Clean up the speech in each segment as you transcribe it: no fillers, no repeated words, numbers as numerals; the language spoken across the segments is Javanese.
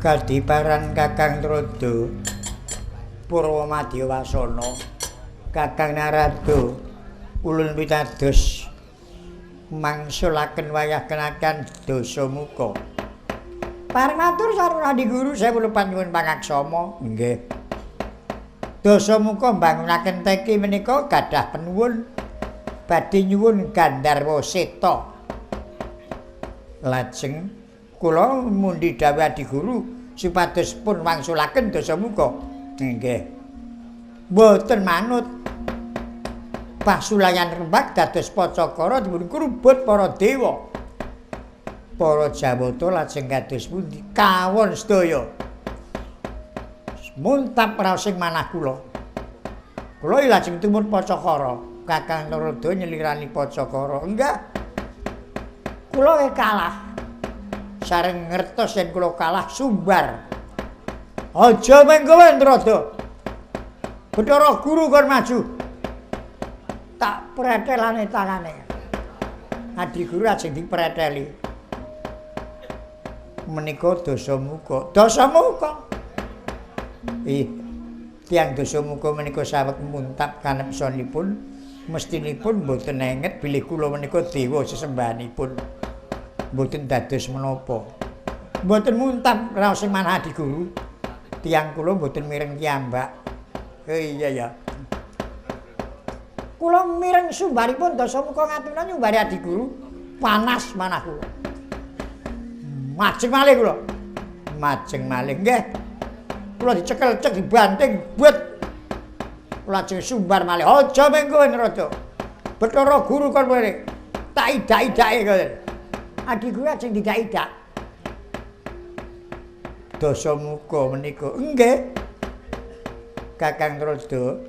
Kadiparan Kakang Trada Purwa Madya Wasana Kakang Narada ulun pitados mangsulaken wayah kenakan Dasamuka. Pareng matur sareng Adi Guru saya kula panyuwun pangaksama. Nggih. Dasamuka mbangunaken teki menika gadah penuwun badhe nyuwun Gandharwa Seta. Lajeng kula mundi dawuh Adi Guru supados pun wangsulaken Dasamuka. Nggih. Mboten manut pasulayan rembag dados Pacakara dipun krubut para dewa. Para Jawata lajeng kados pundi kawon sedaya. Muntap raos ing manah kula. Kula lajeng tumut Pacakara. Kakang Narada nyelirani Pacakara. Enggak. Kula kalah. Sareng ngertos yen kula kalah sumbar. Aja mengkowe Narada. Bathara Guru kon maju. Tak pretelane tangane. Adi Guru ajeng dipreteli. Menika Dasamuka. Dasamuka. Tiyang Dasamuka menika saweg muntap kanepsanipun mestinipun mboten enget bilih kula menika dewa sesembahanipun. Mboten dados menapa. Mboten muntap raos ing manah Adi Guru. Tiyang kula mboten mireng kiambak. Iya ya. Kula mireng sumbaripun Dasamuka ngaturan nyumbari Adi Guru, panas manah kula. Majeng malih kula. Majeng malih nggih. Kula dicekel-cek dibanting buat. Kula ajeng sumbar malih. Aja mengko Narada. Bathara Guru kon mrene. Tak idak-idake kok. Adi Guru ajeng didak-idak. Dasamuka menika nggih. Kakang Trada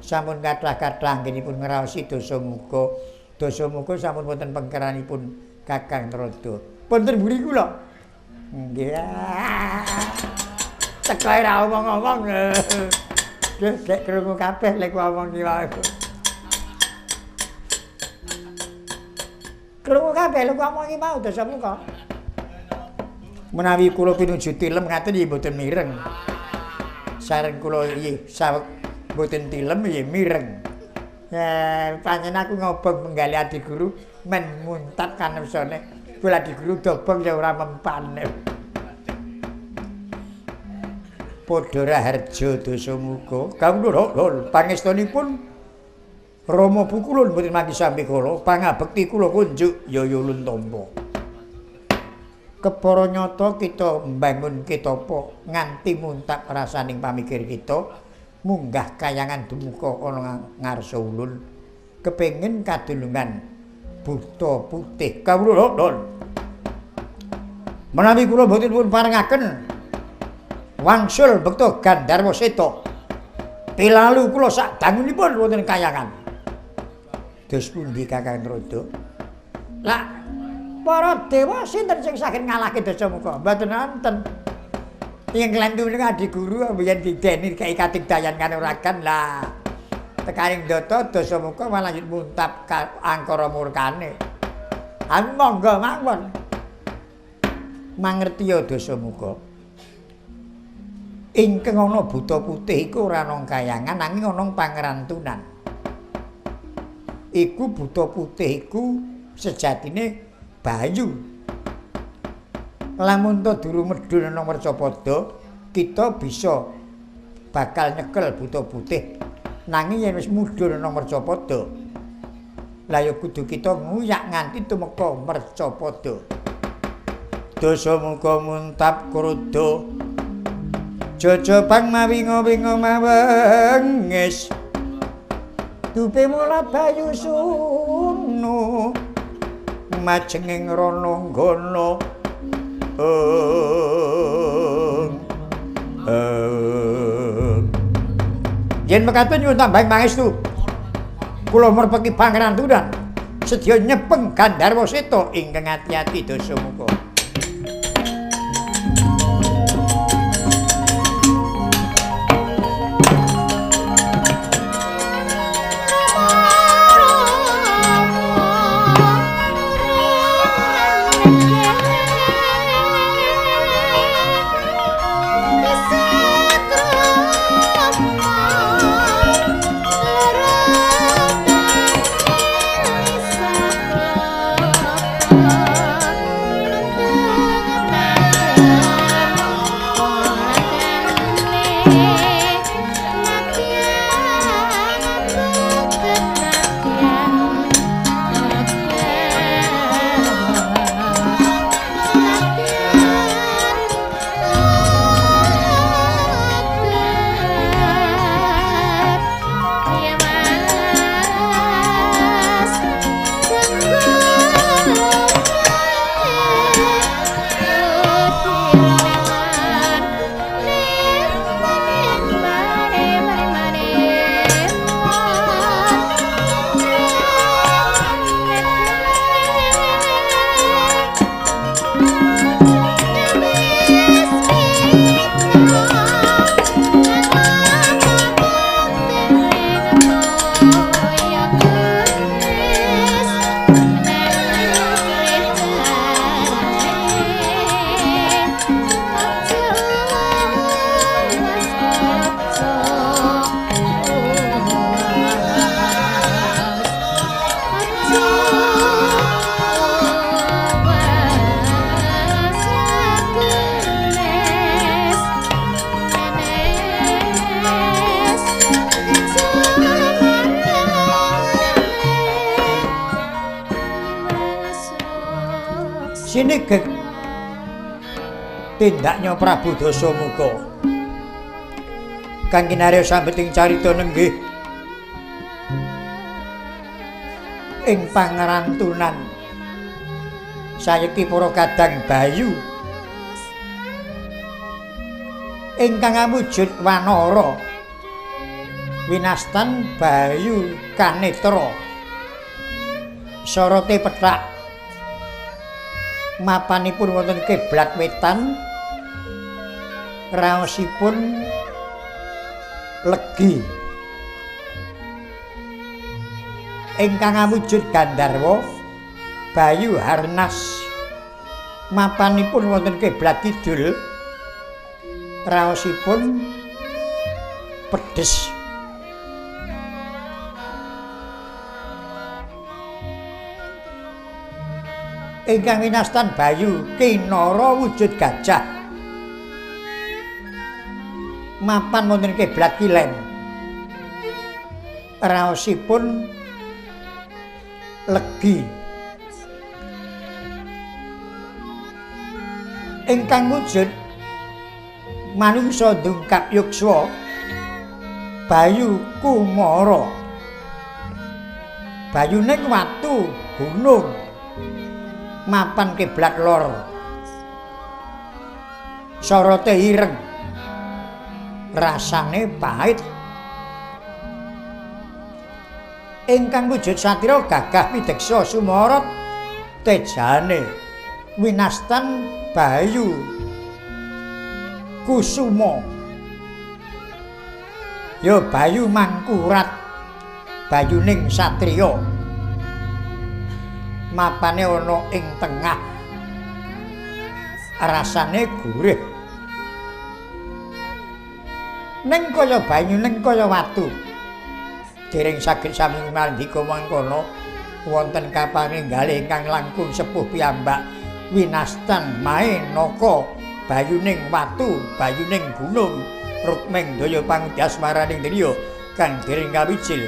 sampun kathah-kathah anggenipun ngraosi Dasamuka. Dasamuka sampun wonten pengkeranipun Kakang Trada. Punten buri kula. Nggih. Tekae ra omong-omong. Dek krungu kabeh lek ngomong iki wae. Krungu kabeh lek ngomong iki mau Dasamuka. Menawi kula pinuju tilem ngaten nggih mboten mireng. Sareng kula nggih saweg mboten tilem nggih mireng. Pancen aku ngobong menggali Adi Guru men muntap kanepsane. Kula Adi Guru dobong ya ora mempan. Padha raharja Dasamuka. Kawula pangestunipun Rama Pukulun mboten mangki sampe kala pangabekti kula kunjuk Yaya Ulun Tampa. Kepara nyata kita mbangun ketapa nganti muntap rasaning pamikir kita munggah kayangan dumuka ana ngarsa ulun kepengin kadulungan buta putih kawula menawi kula boten pun parengaken wangsul bekta Gandharwa Seta pilalu kula sak dangunipun wonten kayangan dos pundi Kakang Trada lah para dewa sinten sing saged ngalahke Dasamuka? Mboten wonten. Ing klantu menika Adi Guru mbiyen dideni kaya katigdayan kanuragan lah. Tekaning ndata Dasamuka malah muntap angkara murkane. Monggo mawon. Mangerti ya Dasamuka. Ingkang ana buta putih iku ora ana kayangan nanging ana pangerantunan. Iku buta putih iku sejatine Bayu. Lamun to duru medhun ana Mercapada, kita bisa bakal nyekel buta putih. Nanging yen wis mudhun ana Mercapada, lah ya kudu kita nguyak nganti tumeka Mercapada. Dasamuka muntap kruda. Jajabang mawinga-winga mawengis. Dupe mula Bayu sunu. Majenging rananggana yen mekaten nyuwun tambahing pangestu kula merpeki pangerantunan sedya nyepeng Gandharwa Seta ingkang ati-ati Dasamuka. sinegeg tindaknya Prabu Dasamuka kang kinarya sambeting carita nenggih ing pangrantunan sayekti para kadang bayu ingkang amujud wanara winastan bayu kanetra sorote pethak mapanipun wonten kiblat wetan raosipun legi ingkang awujud Gandharwa bayu harnas mapanipun wonten kiblat kidul raosipun pedhes ingkang winastan bayu kinara wujud gajah mapan wonten kiblat kilen raosipun legi ingkang wujud manungsa ndungkap yukswa bayu kumara bayuning watu gunung mapan kiblat lor sorote ireng rasane pahit ingkang wujud satira gagah pideksa sumorot tejane winastan bayu kusuma ya bayu mangkurat bayuning satriya mapane ana ing tengah rasane gurih ning kaya banyu ning kaya watu dereng saged sami mandika mangkono wonten kapaninggalih ingkang langkung sepuh piyambak winastan Mahenaka bayuning watu bayuning gunung rukming daya pangudasmaraning driya kang dereng kawijil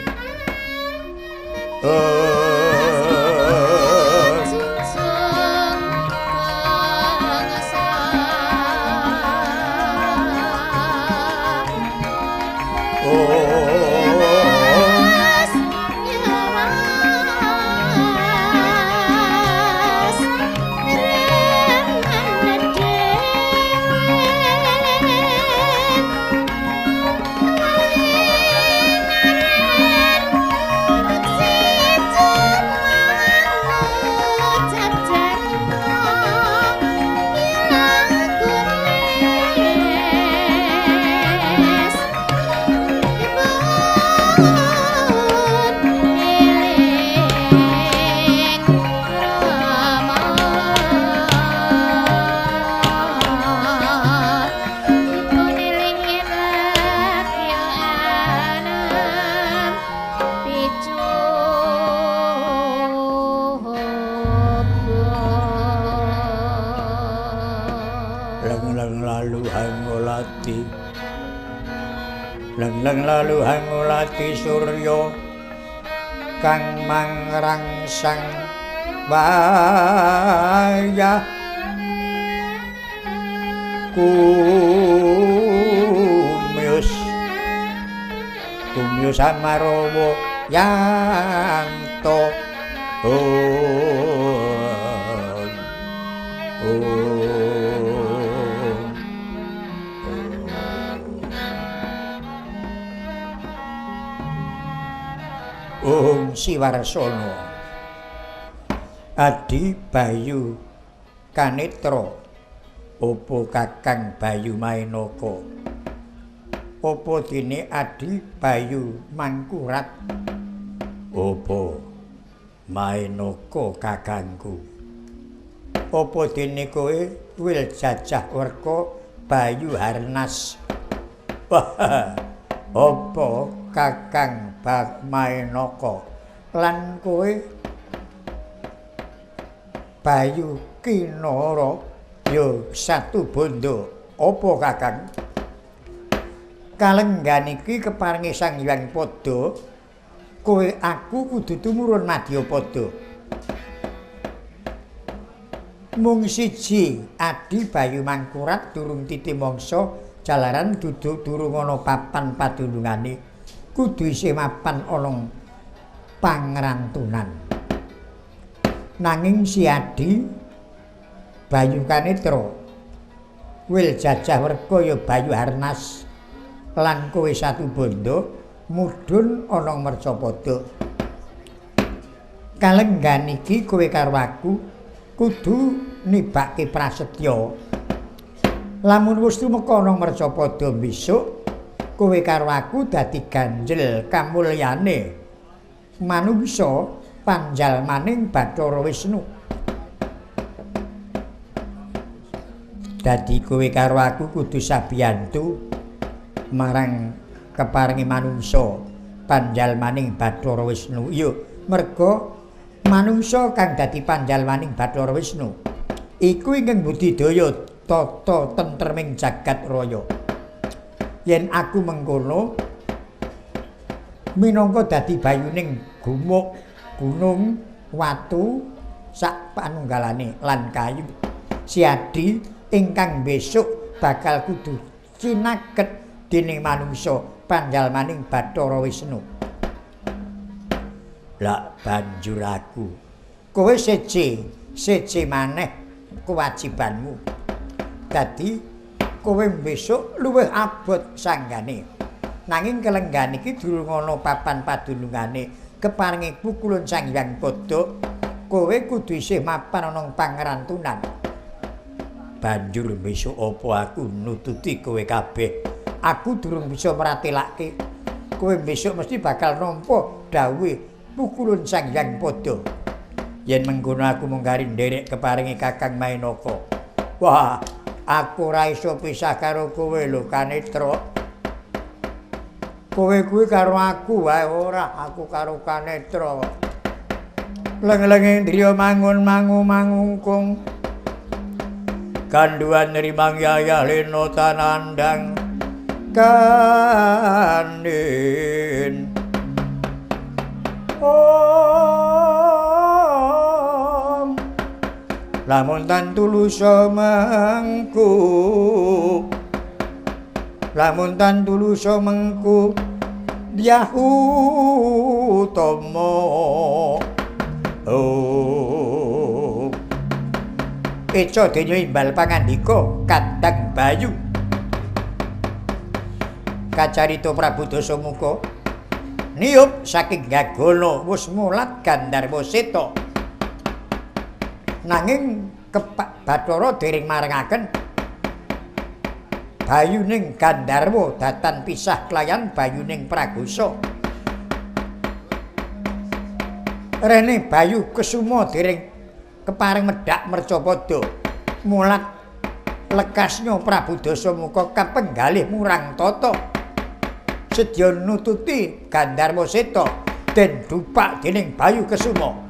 Leng lalu hangulati surya kang mangrangsang wayah kumyus amarawa yanto Om Siwarsana Adi Bayu Kanetra opo Kakang Bayu Mahenaka opo dene Adi Bayu Mangkurat opo Mahenaka kakangku opo dene kowe wil jajah werka Bayu Harnas opo Kakang Mahenaka lan kowe Bayu Kinara ya satu bondo apa Kakang kalenggan iki keparingi Sang Hyang Pada kowe aku kudu tumurun Madyapada Mung siji Adi Bayu Mangkurat durung titi mangsa jalaran durung ana papan padunungane kudu isih mapan ana pangrantunan. Nanging si Adi Bayu Kanitra wil jajah werka ya Bayu Harnas lan kowe satu bondo mudhun ana Mercapada. Kalenggan iki kowe karo aku kudu nibake prasetya. Lamun wis tumeka ana Mercapada besok kowe karo aku dadi ganjel kamulyane manungsa panjalmaning Bathara Wisnu. Dadi kowe karo aku kudu sabiyantu marang keparingi manungsa panjalmaning Bathara Wisnu. Iya, merga manungsa kang dadi panjalmaning Bathara Wisnu iku ingkang budidaya tata tentreming jagat raya. Yen aku mengkono minangka dadi bayuning gumuk, gunung, watu, sak panunggalane lan kayu. Si Adi ingkang besok bakal kudu cinaket dening manungsa panjalmaning Bathara Wisnu. Lah banjur aku kowe siji maneh kewajibanmu. Dadi kowe besok luwih abot sanggane. Nanging kelenggan iki durung ana papan padunungane keparingi pukulun Sang Hyang Pada. Kowe kudu isih mapan ana pangrantunan. Banjur besok apa aku nututi kowe kabeh. Aku durung bisa meratelake. Kowe besok mesti bakal nampa dawuhe pukulun Sang Hyang Pada. Yen mengkono aku mung kari nderek keparingi Kakang Mainaka. Wah, aku ora iso pisah karo kowe lho Kanitra. Kowe kuwi karo aku wae ora, aku karo Kanitra. Leng-lenge driya mangun mangungkung. Kanduan rimang yayah lena tanandang kandin. Om lamun tan tulusa mengku, lamun tan tulusa mengku Yahu Tomo. Oh eca denya imbal pangandika Kadang Bayu. Kacarita Prabu Dasamuka niup saking Gagana wis mulat Gandharwa Seta. Nanging Bathara dereng marengaken bayuning Gandharwa datan pisah klayan bayuning Pragosa. Rene Bayu Kesuma dereng keparing medhak Mercapada. Mulat lekasnya Prabu Dasamuka kapenggalih murang tata. Sedya nututi Gandharwa Seta den dupak dening Bayu Kesuma.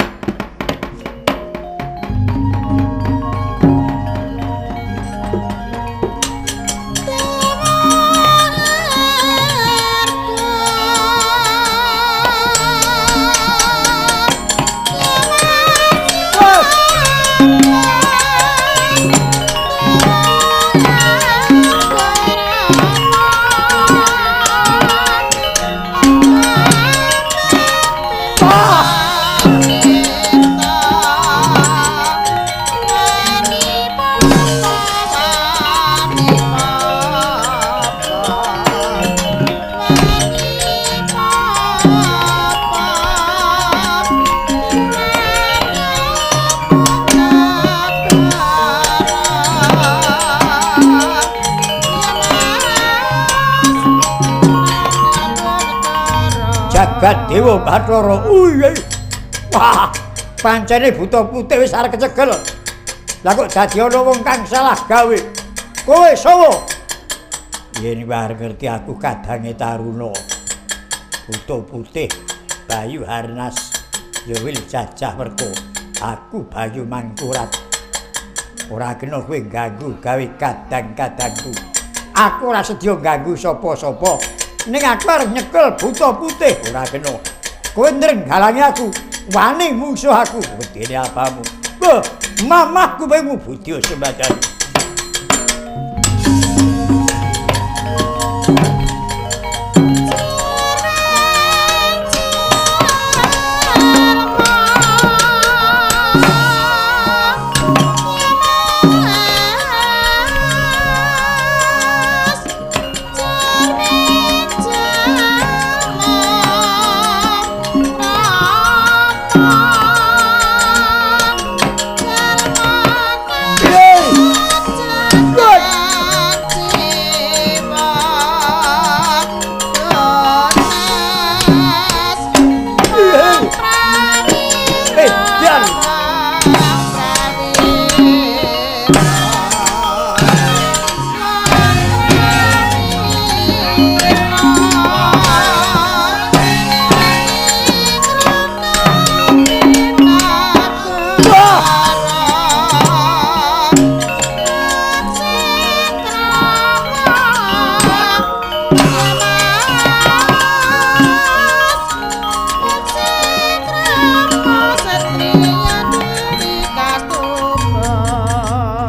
Jagat Dewa Bathara. Wah, pancene buta putih wis arep kecegel. Lah kok dadi ana wong kang salah gawe. Kowe sapa? Yen arep ngerti aku kadange Taruna. Buta putih Bayu Harnas ya wil jajah werka. Aku Bayu Mangkurat. Ora kena kowe ganggu gawe kadang-kadangku. Aku ora sedya ganggu sapa-sapa. Ning aku arep nyekel buta putih ora kena. Kowe ndreng halangi aku, wani musuh aku. Wedine apamu? Mamahku pengu budya sembadan.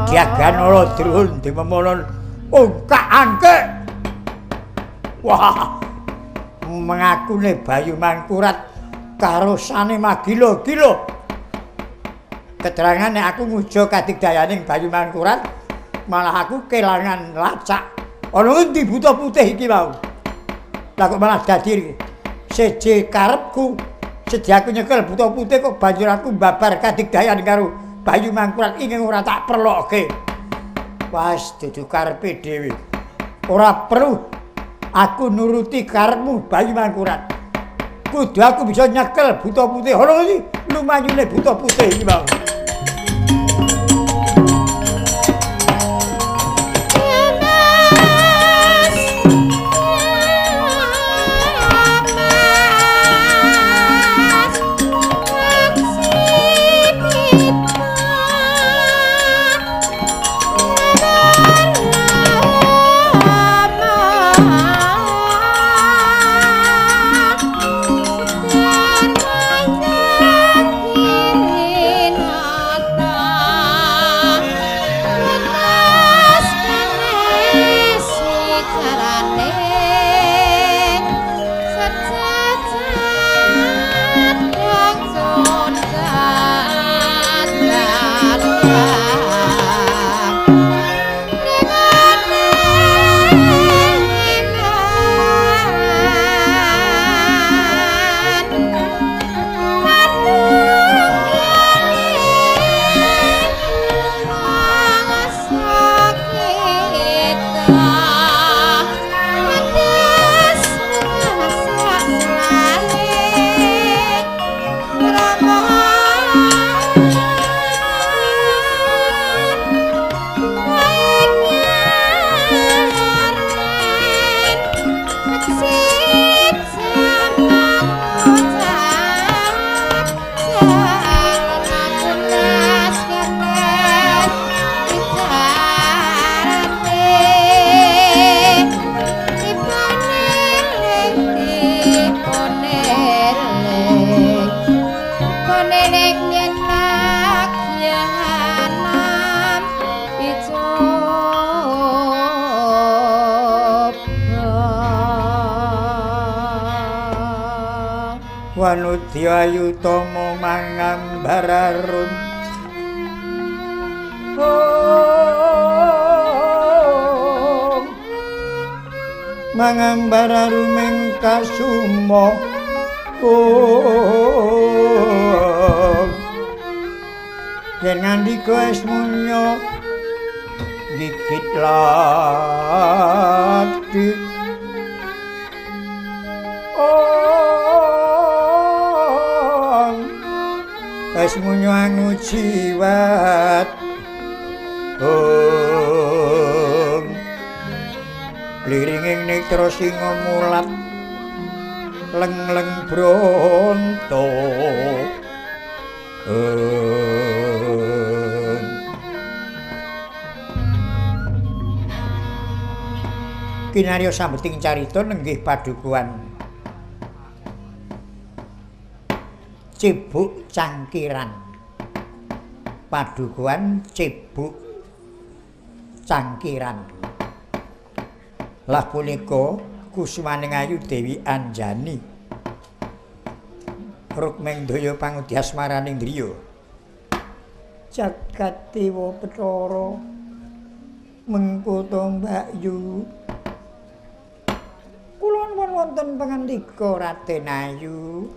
Jaganala Drun dimemonon ungkak angke. Wah, mengakune Bayu Mangkurat karosane magila-gila. Keterangane aku nguja kadigdayaning Bayu Mangkurat, malah aku kelangan lacak. Ana ngendi buta putih iki mau? Lah kok malah dadi seje karepku. Sedhi aku nyekel buta putih kok banjur aku babar kadigdayan karo Bayu Mangkurat ingin ora tak perlokke. Wes dudu karepe dhewe. Ora perlu aku nuruti karepmu Bayu Mangkurat. Kudu aku bisa nyekel buta putih. Ono iki lumayune buta putih iki, Bang. Wanudya Ayutama mangambararun mangambararun mengkasuma yen ngandika esmunya gigit lati esmunyo anu jiwat liringing netra singa mulat leng-leng bronto kinarya sambeting carita nenggih padukuhan Cibuk Cangkiran. padukuhan Cibuk Cangkiran. Lah punika Kusmaning Ayu Dewi Anjani Rukmeng Daya Pangudi Asmaraning Driya Jagat Dewa Bathara mengkoto Mbakyu kula nuwun wonten pangandika Raden Ayu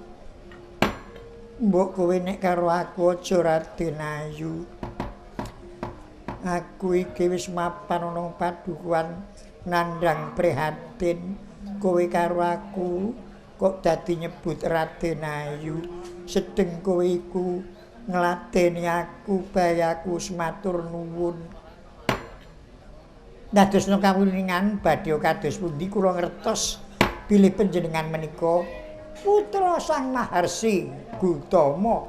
mbok kowe nek karo aku aja Raden Ayu aku iki wis mapan ana padukuhan nandhang prihatin kowe karo aku kok dadi nyebut Raden Ayu sedeng kowe iku ngladeni aku bayaku sematur nuwun dados kawuningan badhe kados pundi kula ngertos bilih panjenengan menika putra Sang Maharsi Gutama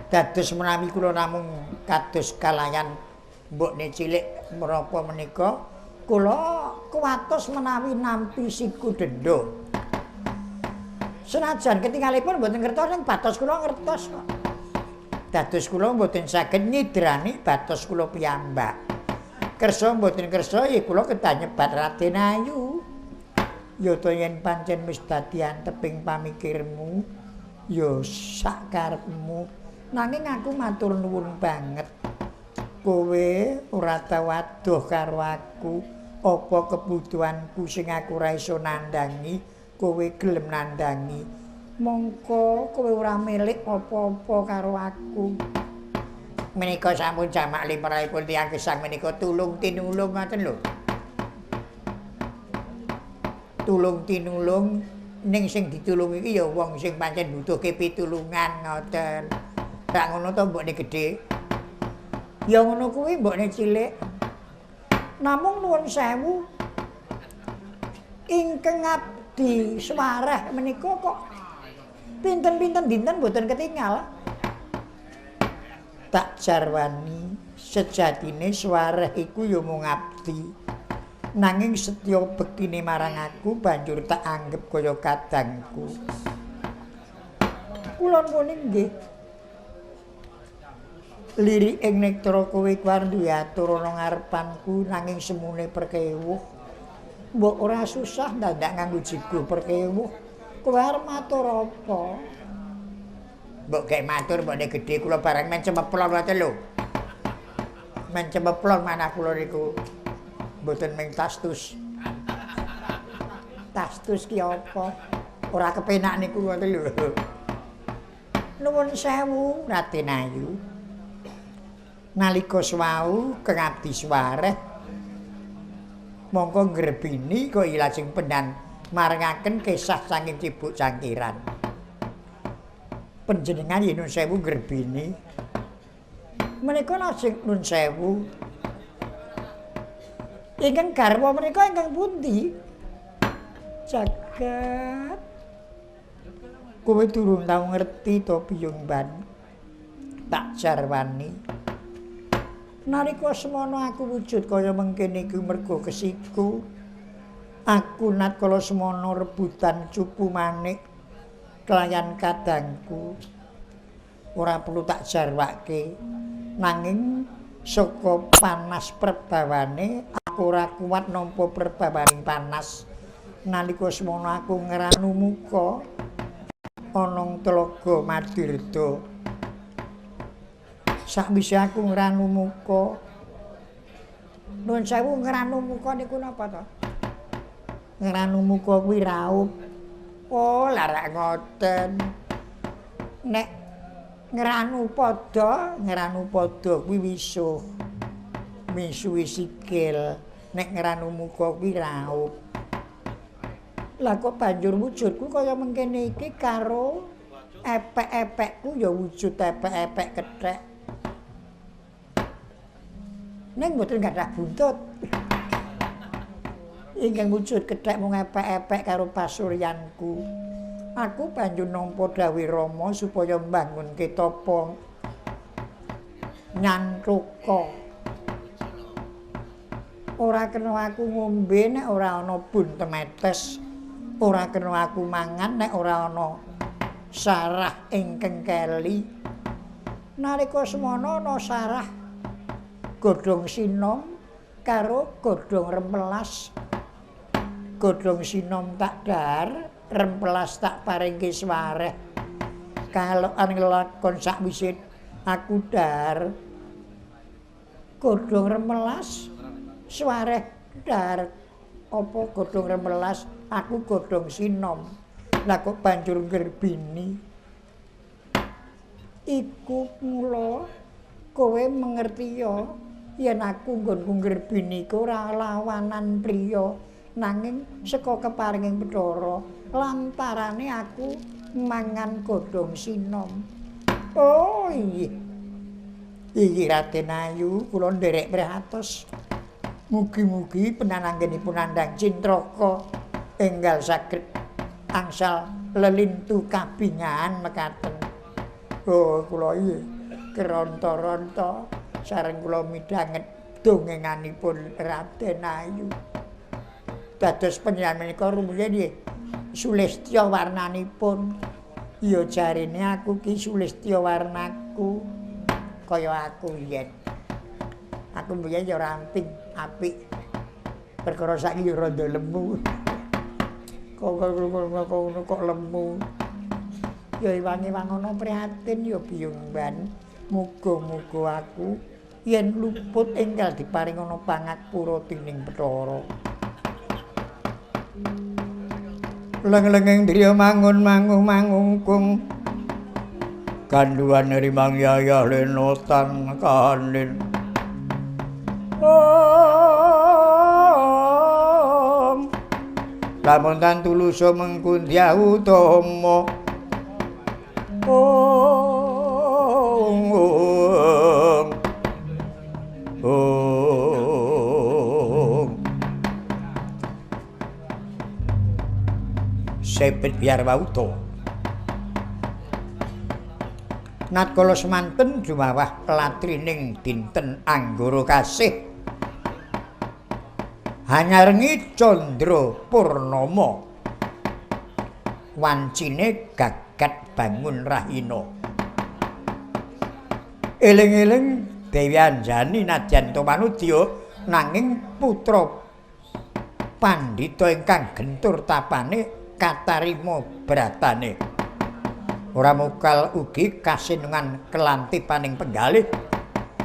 dados menawi kula namung kados kalayan mbokne cilik menapa menika kula kuwatos menawi nampi siku denda senajan ketingalipun mboten ngertos ning batos kula ngertos kok dados kula mboten saged nyidrani batos kula piyambak kersa mboten kersa ya kula kedah nyebat Raden Ayu ya to yen pancen wis dadi anteping pamikirmu ya sak karepmu nanging aku matur nuwun banget kowe ora tau adoh karo aku apa kebutuhanku sing aku ora iso nandhangi kowe gelem nandhangi mongko kowe ora milik apa-apa karo aku menika sampun jamak limrahipun tiyang gesang menika tulung tinulung ngoten lho tulung tinulung ning sing ditulung iki ya wong sing pancen butuhke pitulungan ngoten rak ngono to mbokne gedhe ya ngono kuwi mbokne cilik namung nuwun sewu ingkang abdi swareh menika kok pinten-pinten dinten mboten ketingal tak jarwani sejatine swareh iku ya mung abdi nanging setya bektine marang aku banjur tak anggap kaya kadangku kula nuwun nggih lirik ing netra kowe kuwi atur ana ngarepanku nanging semune perkewuh mbok ora susah dadak nganggo jigo perkewuh kowe arep matur apa mbok gek matur mbok nek gedhe kula bareng men cemeplon ngoten lho men cemeplon manah kula niku mboten ming tastus ki apa ora kepenak niku ngoten lho nuwun sewu Raden Ayu nalika swau kang abdi swareh mongko ngrebini kok ilajeng pendan marengaken kisah saking Cibuk Cangkiran panjenengan yen nun sewu ngrebini menika lajeng nun sewu ingkang garwa menika ingkang pundi jagat kowe durung tau ngerti to piyung ban tak jarwani nalika semono aku wujud kaya mengkene iki mergo kesiku aku nat kala semono rebutan cupu manik kelayan kadangku ora perlu tak jarwake nanging saka panas perbawane aku ora kuat nampa perbawaning panas nalika semono aku ngranu muka ana tlaga Madirda sakwise aku ngranu muka nuwun sewu ngranu muka niku napa to ngranu muka kuwi raup oh larak ngoten nek ngranu padha kuwi wisuh misuhi sikil nek ngranu muka kuwi raup lah kok banjur wujudku kaya mengkene iki karo epek-epekku ya wujud epek-epek kethek ning mboten gadah buntut ingkang wujud kethek mung epek-epek karo pasuryanku aku banjur nampa dawuh Rama supaya mbangunke tapa nyantruka ora kena aku ngombe nek ora ana bun temetes ora kena aku mangan nek ora ana sarah ing kengkeli Nalika semana ana sarah godhong sinom karo godhong rempelas. Godhong sinom tak dhahar, rempelas tak paringke swareh. Kalokan lakon sakwise aku dhahar godhong rempelas swareh dhahar apa godhong rempelas aku godhong sinom. Lah kok banjur ngerbini iku mula kowe mengerti ya yen aku nggonku ngerbini iku ora lawanan priya nanging saka keparinging Bathara lantarane aku mangan godhong sinom. Oh iya. Iki Raden Ayu kula nderek prihatos. Mugi-mugi penananggenipun Andang Cintraka enggal saged angsal lelintu kabingahan mekaten. Oh kula iya keronta-ronta sareng kula midhanget dongenganipun Raden Ayu. Dados penyanyi menika rumiyin nggih Sulistya warnanipun. Ya jarine aku ki Sulistya warnaku kaya aku yen. Aku mbiyen ya ramping apik. Perkara saiki ya rada lemu. Kok lemu. Ya iwang-iwang ana prihatin ya biyungban. Muga-muga aku yen luput enggal diparing ana pangapura tining Bathara. Leng-lenging driya mangun-mangungkung kanduan rimang yayah lenotan kanin. Lamun tan tulusa mengkundya utama. Sepet biar wauto. Natkala semanten jumawah latrining dinten Anggara Kasih hanyarengi Candra Purnama wancine gagat bangun rahina. Eling-eling Dewi Anjani nadyan manudya nanging putra pandhita ingkang gentur tapane katarima bratane. Ora mukal ugi kasinungan kelantipaning penggalih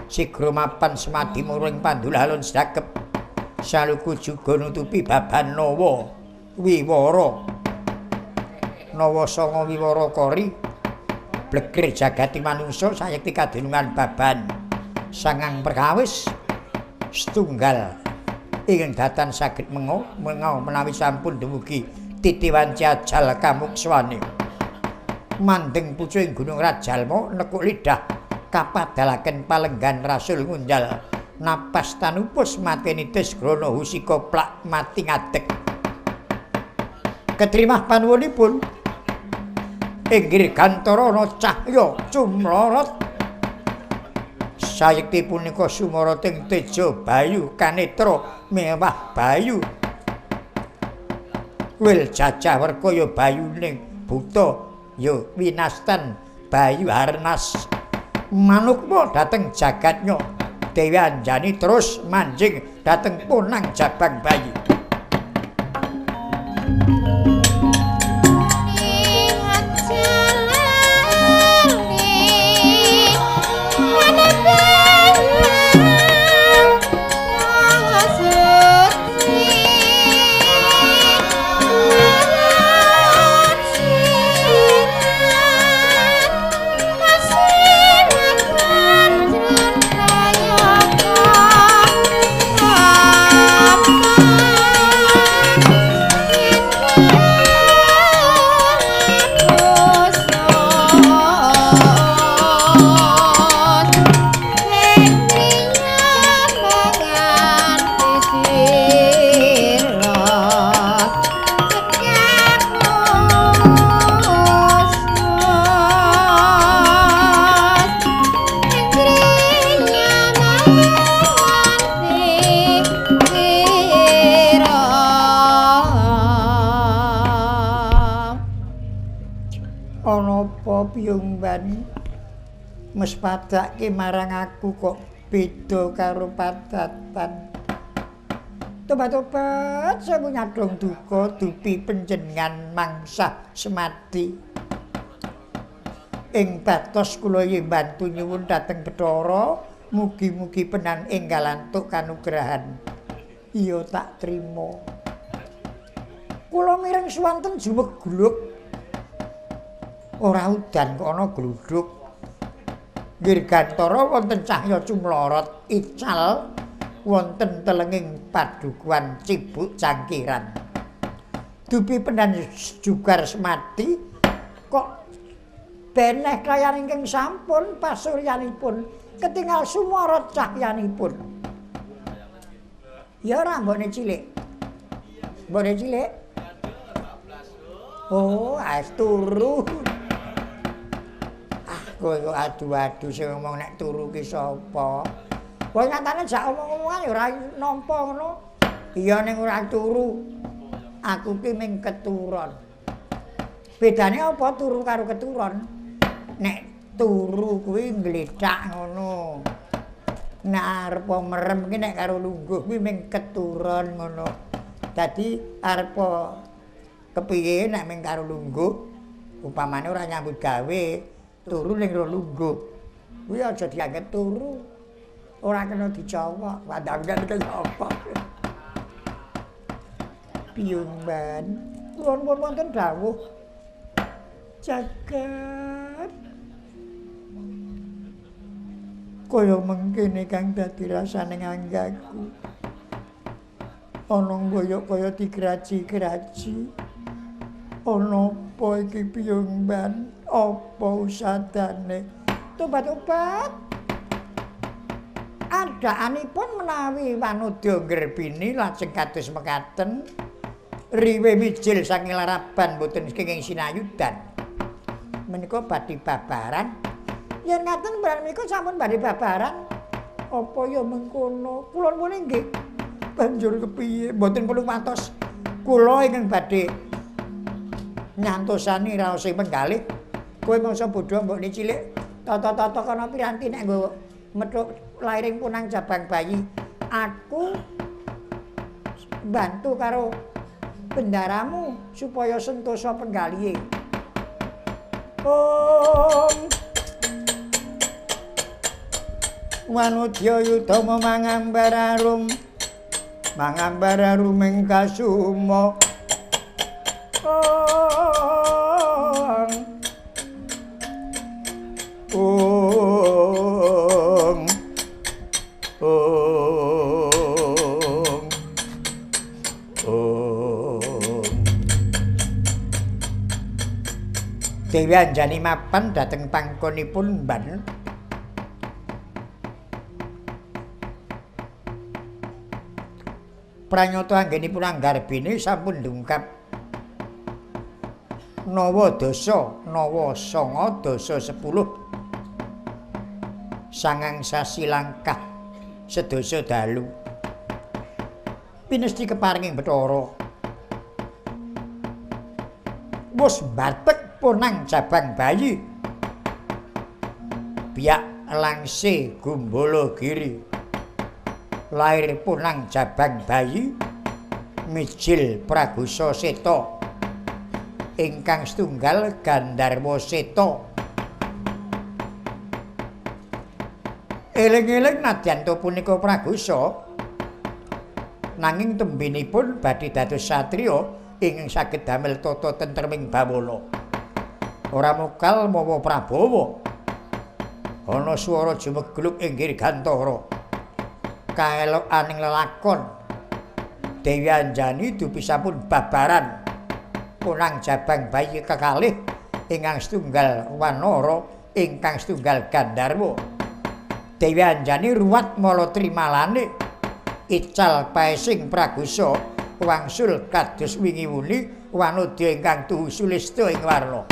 sigra mapan semadi muring pandulalun sedakep saluku juga nutupi baban Nawa Wiwara. Nawa Sanga Wiwara Kori blegir jagati manungsa sayekti kadunungan baban sangang perkawis setunggal ingkang datan saged mengo menawi sampun dumugi titiwanci ajal kamukswane. Mandeng pucuing Gunung Rajalma nekuk lidah kapadalaken palenggan Rasul ngunjal napas tanupus mateni Desgrana Husika plak mati ngadeg. Ketrimah panuwunipun inggih gantara ana cahya cumlorot sayekti punika sumarating teja bayu kanetra mewah bayu wil jajah werkaya bayuning buta ya winastan bayu harnas manukma dhateng jagatnya. Dewi Anjani terus manjing dhateng punang jabang bayi. mespadake marang aku kok beda karo padatan. Tobat-tobat sewu nyadong duka dupi panjenengan mangsah semati. Ing batos kula mbantu nyuwun dhateng Bathara, mugi-mugi penan enggal antuk kanugrahan. Iya tak trima. Kula mireng swanten jumegluk. Ora udan kok ana gluduk. Dirgantara wonten cahya cumlorot ical wonten telenging padukuhan cibuk cangkiran. Dupi penan jugar semati kok beneh kayan ingkang sampun pasuryanipun ketingal sumorot cahyanipun. Ya ora mbokne cilik. Mbokne cilik. Oh, as turu. Kowe kok adu-adu sing ngomong nek turu ki sapa? Kowe nyatane jak omong-omongan ya ora nampa ngono. Iya ning ora turu. Aku ki ming keturon. Bedane apa turu karo keturon? Nek turu kuwi ngledak ngono. Nek arep merem ki nek karo lungguh kuwi ming keturon ngono. Dadi arep kepiye nek ming karo lungguh upamane ora nyambut gawe turu ning lungguh. Kuwi aja dianggep turu. Ora kena dicowok, wandangan kaya apa. Piyambak, kula wonten dawuh. Jagat kaya mengkene kang dadi rasane anggaku. Ana kaya digraji-graji. Ana apa iki piyambak? Apa usadane? Tobat-tobat. Adaanipun menawi wanudya nggerbini lajeng kados mekaten. Riwe mijil saking laraban boten kenging sinayudan. Menika badhe babaran. Yen ngaten berarti menika sampun badhe babaran. Apa ya mengkono? Kula nuwun nggih. Banjur kepiye? Mboten perlu matos. Kula ingkang badhe nyantosani raos sing penggalih. Kowe mangsa bodho mbokne cilik. Tata-tata kana piranti nek nggo methuk lairing punang jabang bayi. Aku bantu karo bendaramu supaya sentosa penggalihe. Om Wanudya yuda mangambararum ing kasuma. Dewi Anjani mapan dhateng pangkonipun mban. Pranyata anggenipun anggarbine sampun ndungkap nawa dasa, nawa sanga, dasa 10. Sangang sasi langkah sedasa dalu. Pinesti keparinging Bathara. Wus batek punang jabang bayi. Biak langse Gumbala Giri. Lair punang jabang bayi. Mijil Pragusa Seta. Ingkang setunggal Gandharwa Seta. Eling-eling nadyan to punika Pragusa nanging tembinipun badhe dados satriya ingkang saged damel tata tentreming bawala. Ora mokal mawa Prabawa. Ana swara jumegluk ing Dirgantara. Kaelokaning lelakon Dewi Anjani dupi sampun babaran punang jabang bayi kekalih ingkang setunggal Wanara ingkang setunggal Gandharwa. Dewi Anjani ruwat mala trimalane ical paesing Pragusa wangsul kados wingi wuni wanudya ingkang tuhu sulista ing warna.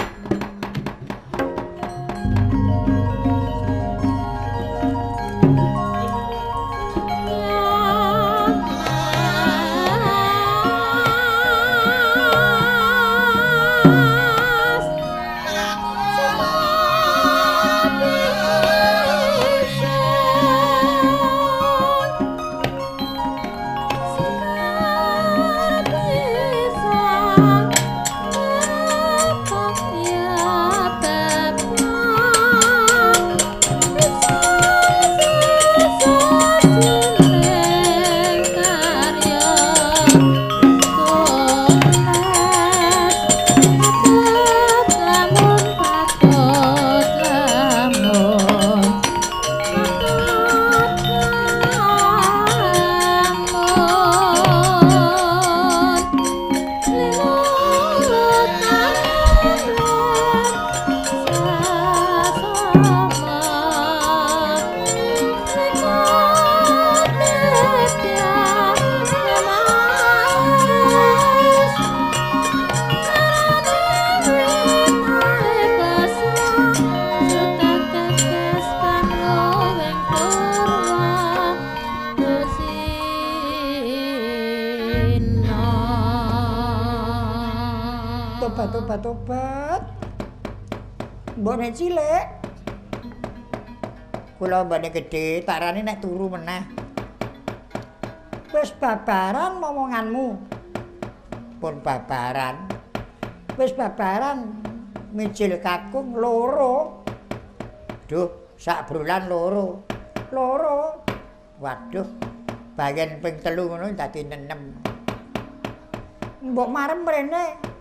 Tobat. Mbok nek cilik. Kula mbane gedhe tarane nek turu meneh. Wis babaran momonganmu. Pun babaran. Wis babaran mijil kakung loro. Duh, sak brulan loro. Waduh. Bagian ping 3 ngono dadi 6. Mbok marem mrene.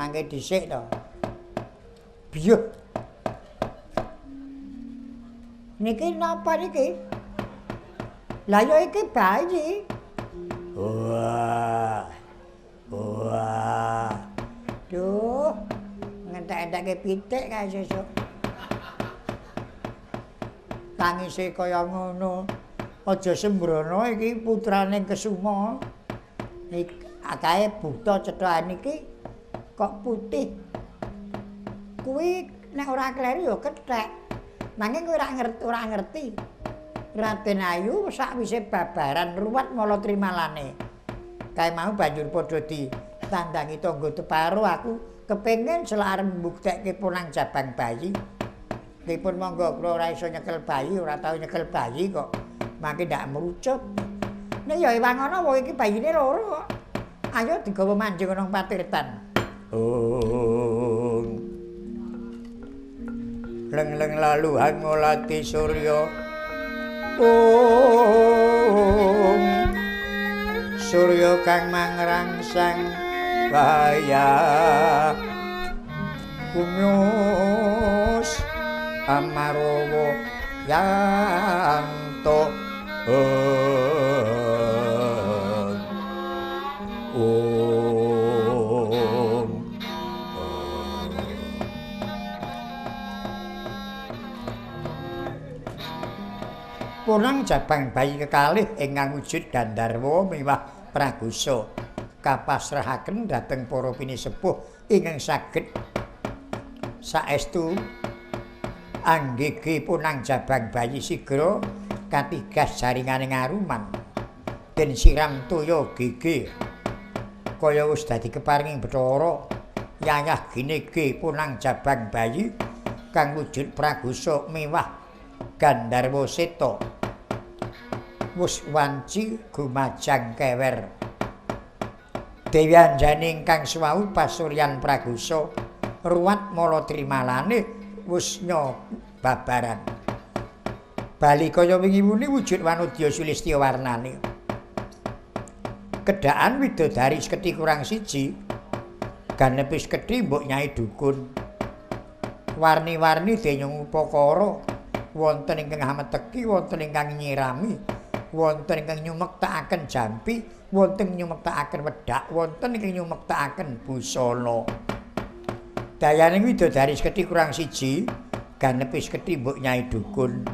Mangke dhisik to. Biyuh. Niki napa niki? Lah ya iki bayi. Wah. Duh. Ngentek-entekke pitik kae sesuk. Tangise kaya ngono. Aja sembrono iki putrane Kesuma. Iki akae buta cethakan iki kok putih. Kuwi nek ora kleru ya kethek. Nanging kowe ora ngerti. Raden Ayu sakwise babaran ruwat mala trimalane. Kae mau banjur padha ditandangi tangga teparo aku kepengin selarem mbuktekke punang jabang bayi. Dipun monggo kula ora iso nyekel bayi, ora tau nyekel bayi kok. Mangke ndak merucut. Nek ya iwang ana wong iki bayine loro kok. Ayo digawa manjing nang patirtan. Leng-leng lalu hangolati surya. Surya kang mangrangsang waya kumyos amarawa yanto Punang jabang bayi kekalih ingkang wujud Gandharwa miwah Pragusa kapasrahaken dhateng para pinisepuh ingkang saged saestu anggege punang jabang bayi sigra katigas jaringaning aruman den siram toya gege kaya wis dadi keparinging Bathara yayah ginege punang jabang bayi kang wujud Pragusa miwah Gandharwa Seta wis wanci gumajang kewer Dewi Anjani ingkang swau pasuryan Pragusa ruwat mala trimalane wis babaran bali kaya wingi-wingi wujud wanudya sulistya warnane kedhaan widodari seketi kurang siji ganepis kedhi mbok Nyai Dukun warni-warni denyong upakara wonten ingkang hameteki wonten ingkang nyirami wonten ingkang nyumektakaken jampi wonten nyumektakaken wedhak wonten ingkang nyumektakaken busana dayaning widodari seketi kurang siji ganepis kedhi mbok Nyai Dukun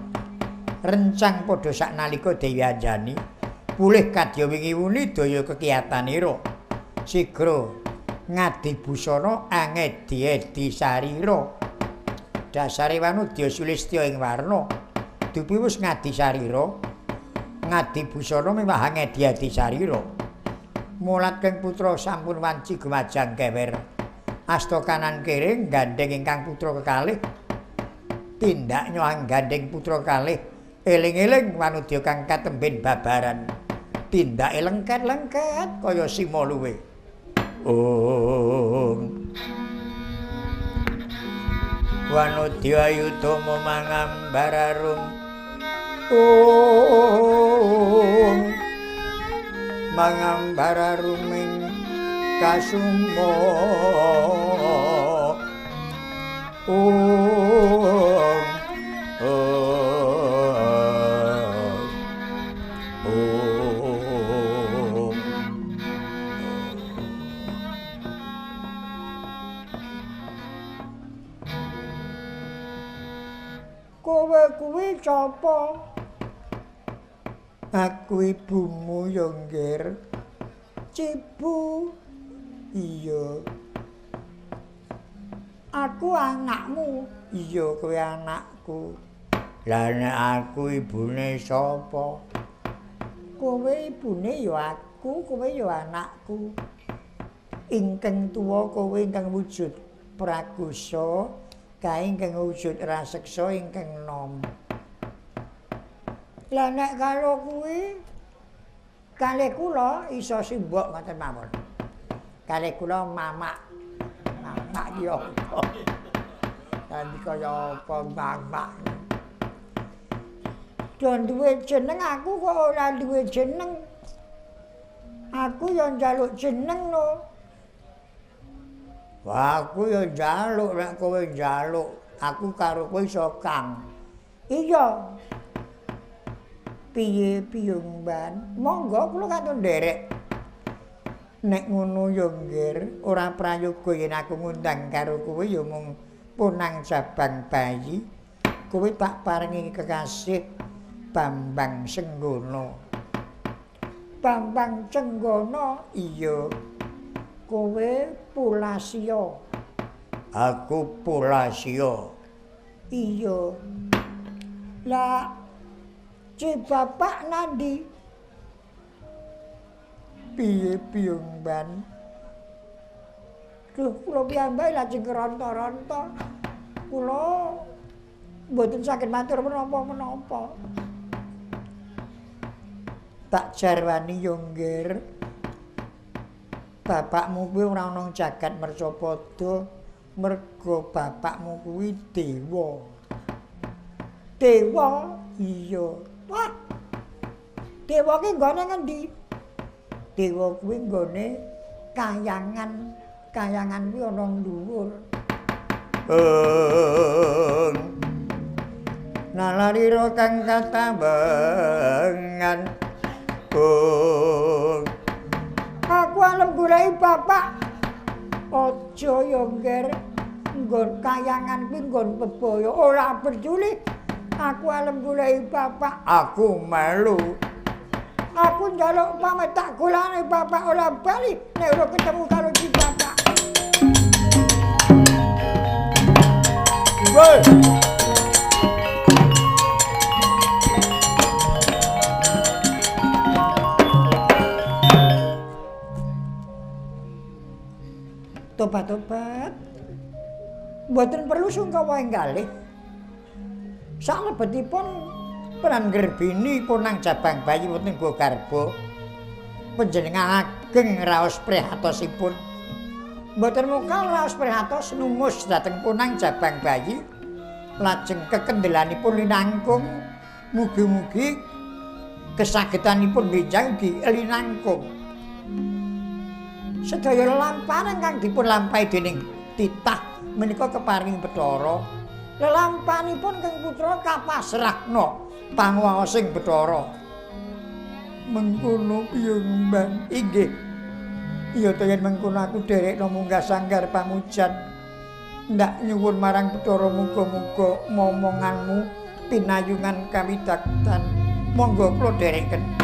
rencang padha saknalika Dewi Anjani pulih kadya wingi-wingi daya kekiyatanira sigra ngadi busana angedi-edi sarira dasare wanudya sulistya ing warna dupi wis ngadi sarira ngadi busana miwah ngedi-edi sarira mulat keng putra sampun wanci gumajang kewer asta kanan kiri gandeng ingkang putra kekalih tindak nyoang gandeng putra kalih eling-eling wanudya kang katemben babaran tindake lengket-lengket kaya sima luwe Wanudya Ayudama mangambararum mangambararuming kasumma Kowe kuwi sapa? Aku ibumu ya, Nggir. Cibu. Iya. Aku anakmu. Iya, kowe anakku. Lah nek aku ibune sapa? Kowe ibune ya aku, kowe ya anakku. ingkang tuwa kowe ingkang wujud prakusa kae ingkang wujud raseksa ingkang nom. Lah nek karo kuwi kalih kula iso simbok ngoten mawon. Kalih kula mamak. Mamak ki apa? Dadi kaya apa mamak. Don duwe jeneng aku kok ora duwe jeneng. Aku yo njaluk jeneng no. Wah, aku yo njaluk nek kowe njaluk. Aku karo kowe iso Kang. Iya. Piye piyung ban? Monggo kula katun nderek. Nek ngono yo nggir, ora prayoga yen aku ngundang karo kowe yo mung punang jabang bayi. Kowe tak paringi kekasih Bambang Senggono. Bambang Senggono iya. Kowe Pulasya. Aku Pulasya. Iya. Lah ci bapak nandi? Piye piyung ban? Duh, kula piyambak lajeng keronta-ronta. Kula mboten saged matur menapa-menapa. Tak jarwani yo nggir. Bapakmu kuwi ora ana jagat Mercapada, merga bapakmu kuwi dewa. Dewa? Iya. Wah. Dewa ki nggone ngendi? Dewa kuwi nggone kayangan. Kayangan kuwi ana dhuwur. Nalarira kang katambangan. Aku arep goleki bapak. Aja ya ngger. Nggon kayangan kuwi nggon bebaya ora peduli. Aku arep goleki bapak. Aku melu. Aku njaluk pamit tak golani bapak ora bali nek ora ketemu karo si bapak. Woi. Tobat-tobat. Mboten perlu sungkawa enggalih. Salebetipun Pran Gerbini punang jabang bayi wonten Go Garba. Panjenengan ageng raos prihatosipun. Mboten mokal raos prihatos numus dhateng punang jabang bayi. Lajeng kekendelanipun linangkung. Mugi-mugi kesagetanipun benjang linangkung. Sedaya lelampahan kang dipun lampahi dening titah menika keparing Bathara. Lelampanipun kang putra kapasrahna panguwasing Bathara. Mengkono piyung Mbah? Inggih. Iya to yen mengkono aku derekna munggah sanggar pamujan. Ndak nyuwun marang Bathara muga-muga momonganmu pinayungan kawidaktan. Monggo kula dereken.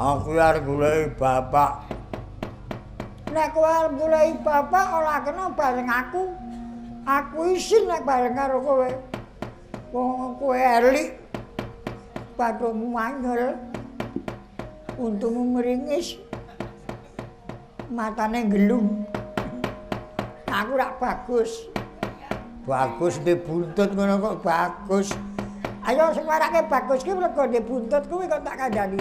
Aku arep goleki bapak. Nek kowe arep goleki bapak ora kena bareng aku. Aku isin nek bareng karo kowe. Wong kowe elik. Patungmu manyel. Untungmu meringis. Matane gelung. Aku rak bagus. Bagus ndek buntut ngono kok bagus. Ayo sing marake bagus ki mergo ndek buntut kuwi kok tak kandhani.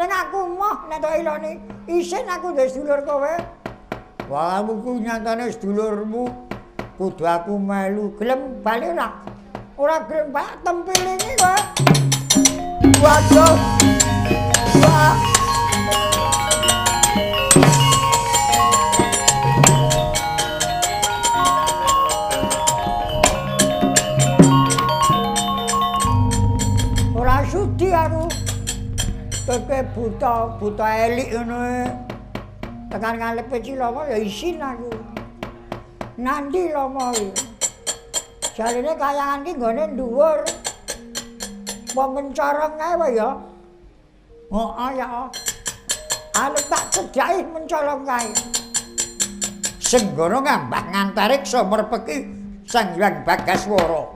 Nek aku moh nek tok ilone isin aku duwe sedulur kowe. Wah, aku nyatane sedulurmu. Kudu aku melu gelem bali ora. Ora gelem Pak tempilingi kowe. Waduh. Wah. Ora sudi aku. ya buta elik ngono. Tekan ngalepe Ciloma ya isin aku. Nandi lomo iki. Jarine kayangan ki nggone dhuwur. Wong mencorong ae wae ya. Heeh ya. Arep tak cedhaki mencolong kae. Senggono ngambak ngantarik so merpeki Sang Hyang Bagaswara.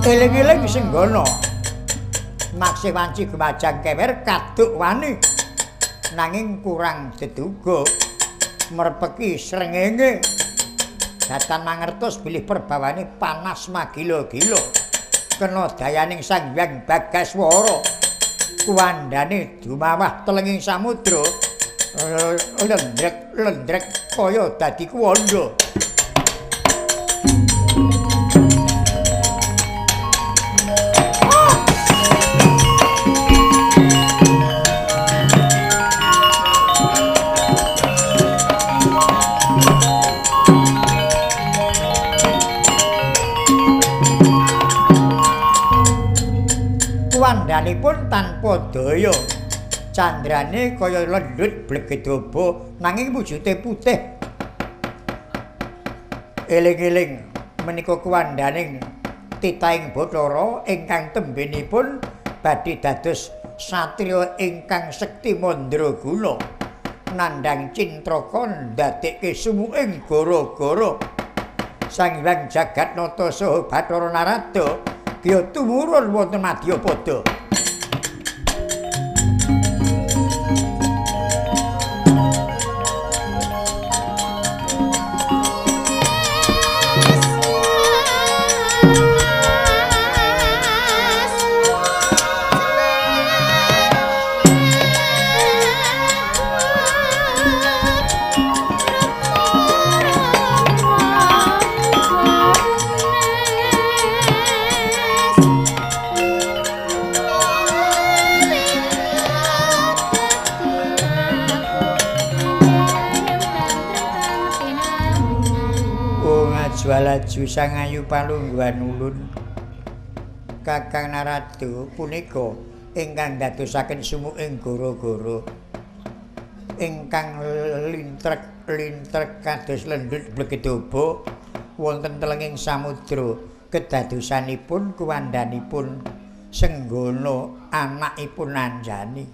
Eling-eling Senggono maksih wanci gemajang kewer kaduk wani nanging kurang deduga merpeki srengenge datan mangertos bilih perbawane panas magilo-gilo kena dayaning Sang Hyang Bagaswara kuwandane dumawah telenging samudra lendrek kaya dadi kuwanda. Kuwandanipun tanpa daya candrane kaya lendhut blegedaba nanging wujude putih. Eling-eling menika kuwandaning titahing Bathara ingkang tembenipun badhe dados satriya ingkang sekti mandraguna nandhang cintraka ndadekke sumuking gara-gara Sang Hyang Jagatnata saha Bathara Narada ya tumurun wonten Madyapada. Laju sangayu palungguhan ulun Kakang Narada punika ingkang dadosaken sumuking gara-gara ingkang lintrek kados lendhut blegedaba wonten telenging samudra kedadosanipun kuwandanipun Senggono anakipun Anjani.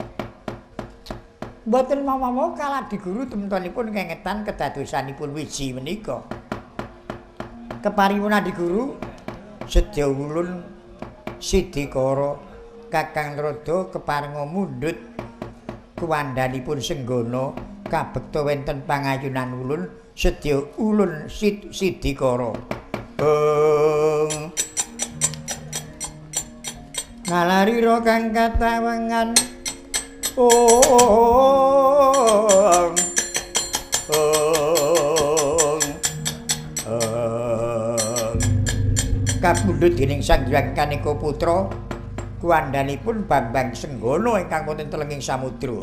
Mboten mamawa kaladi guru temenipun kengetan kedadosanipun wiji menika. Keparipun Adi Guru sedya ulun Sidikara Kakang Rada keparenga mundhut kuwandanipun Senggono kabekta wenten pangayunan ulun sedya ulun Sidikara. Nalarira kang katawengan kapundhut dening Sang Hyang Kanika Putra kuwandanipun Bambang Senggono ingkang wonten telenging samudra.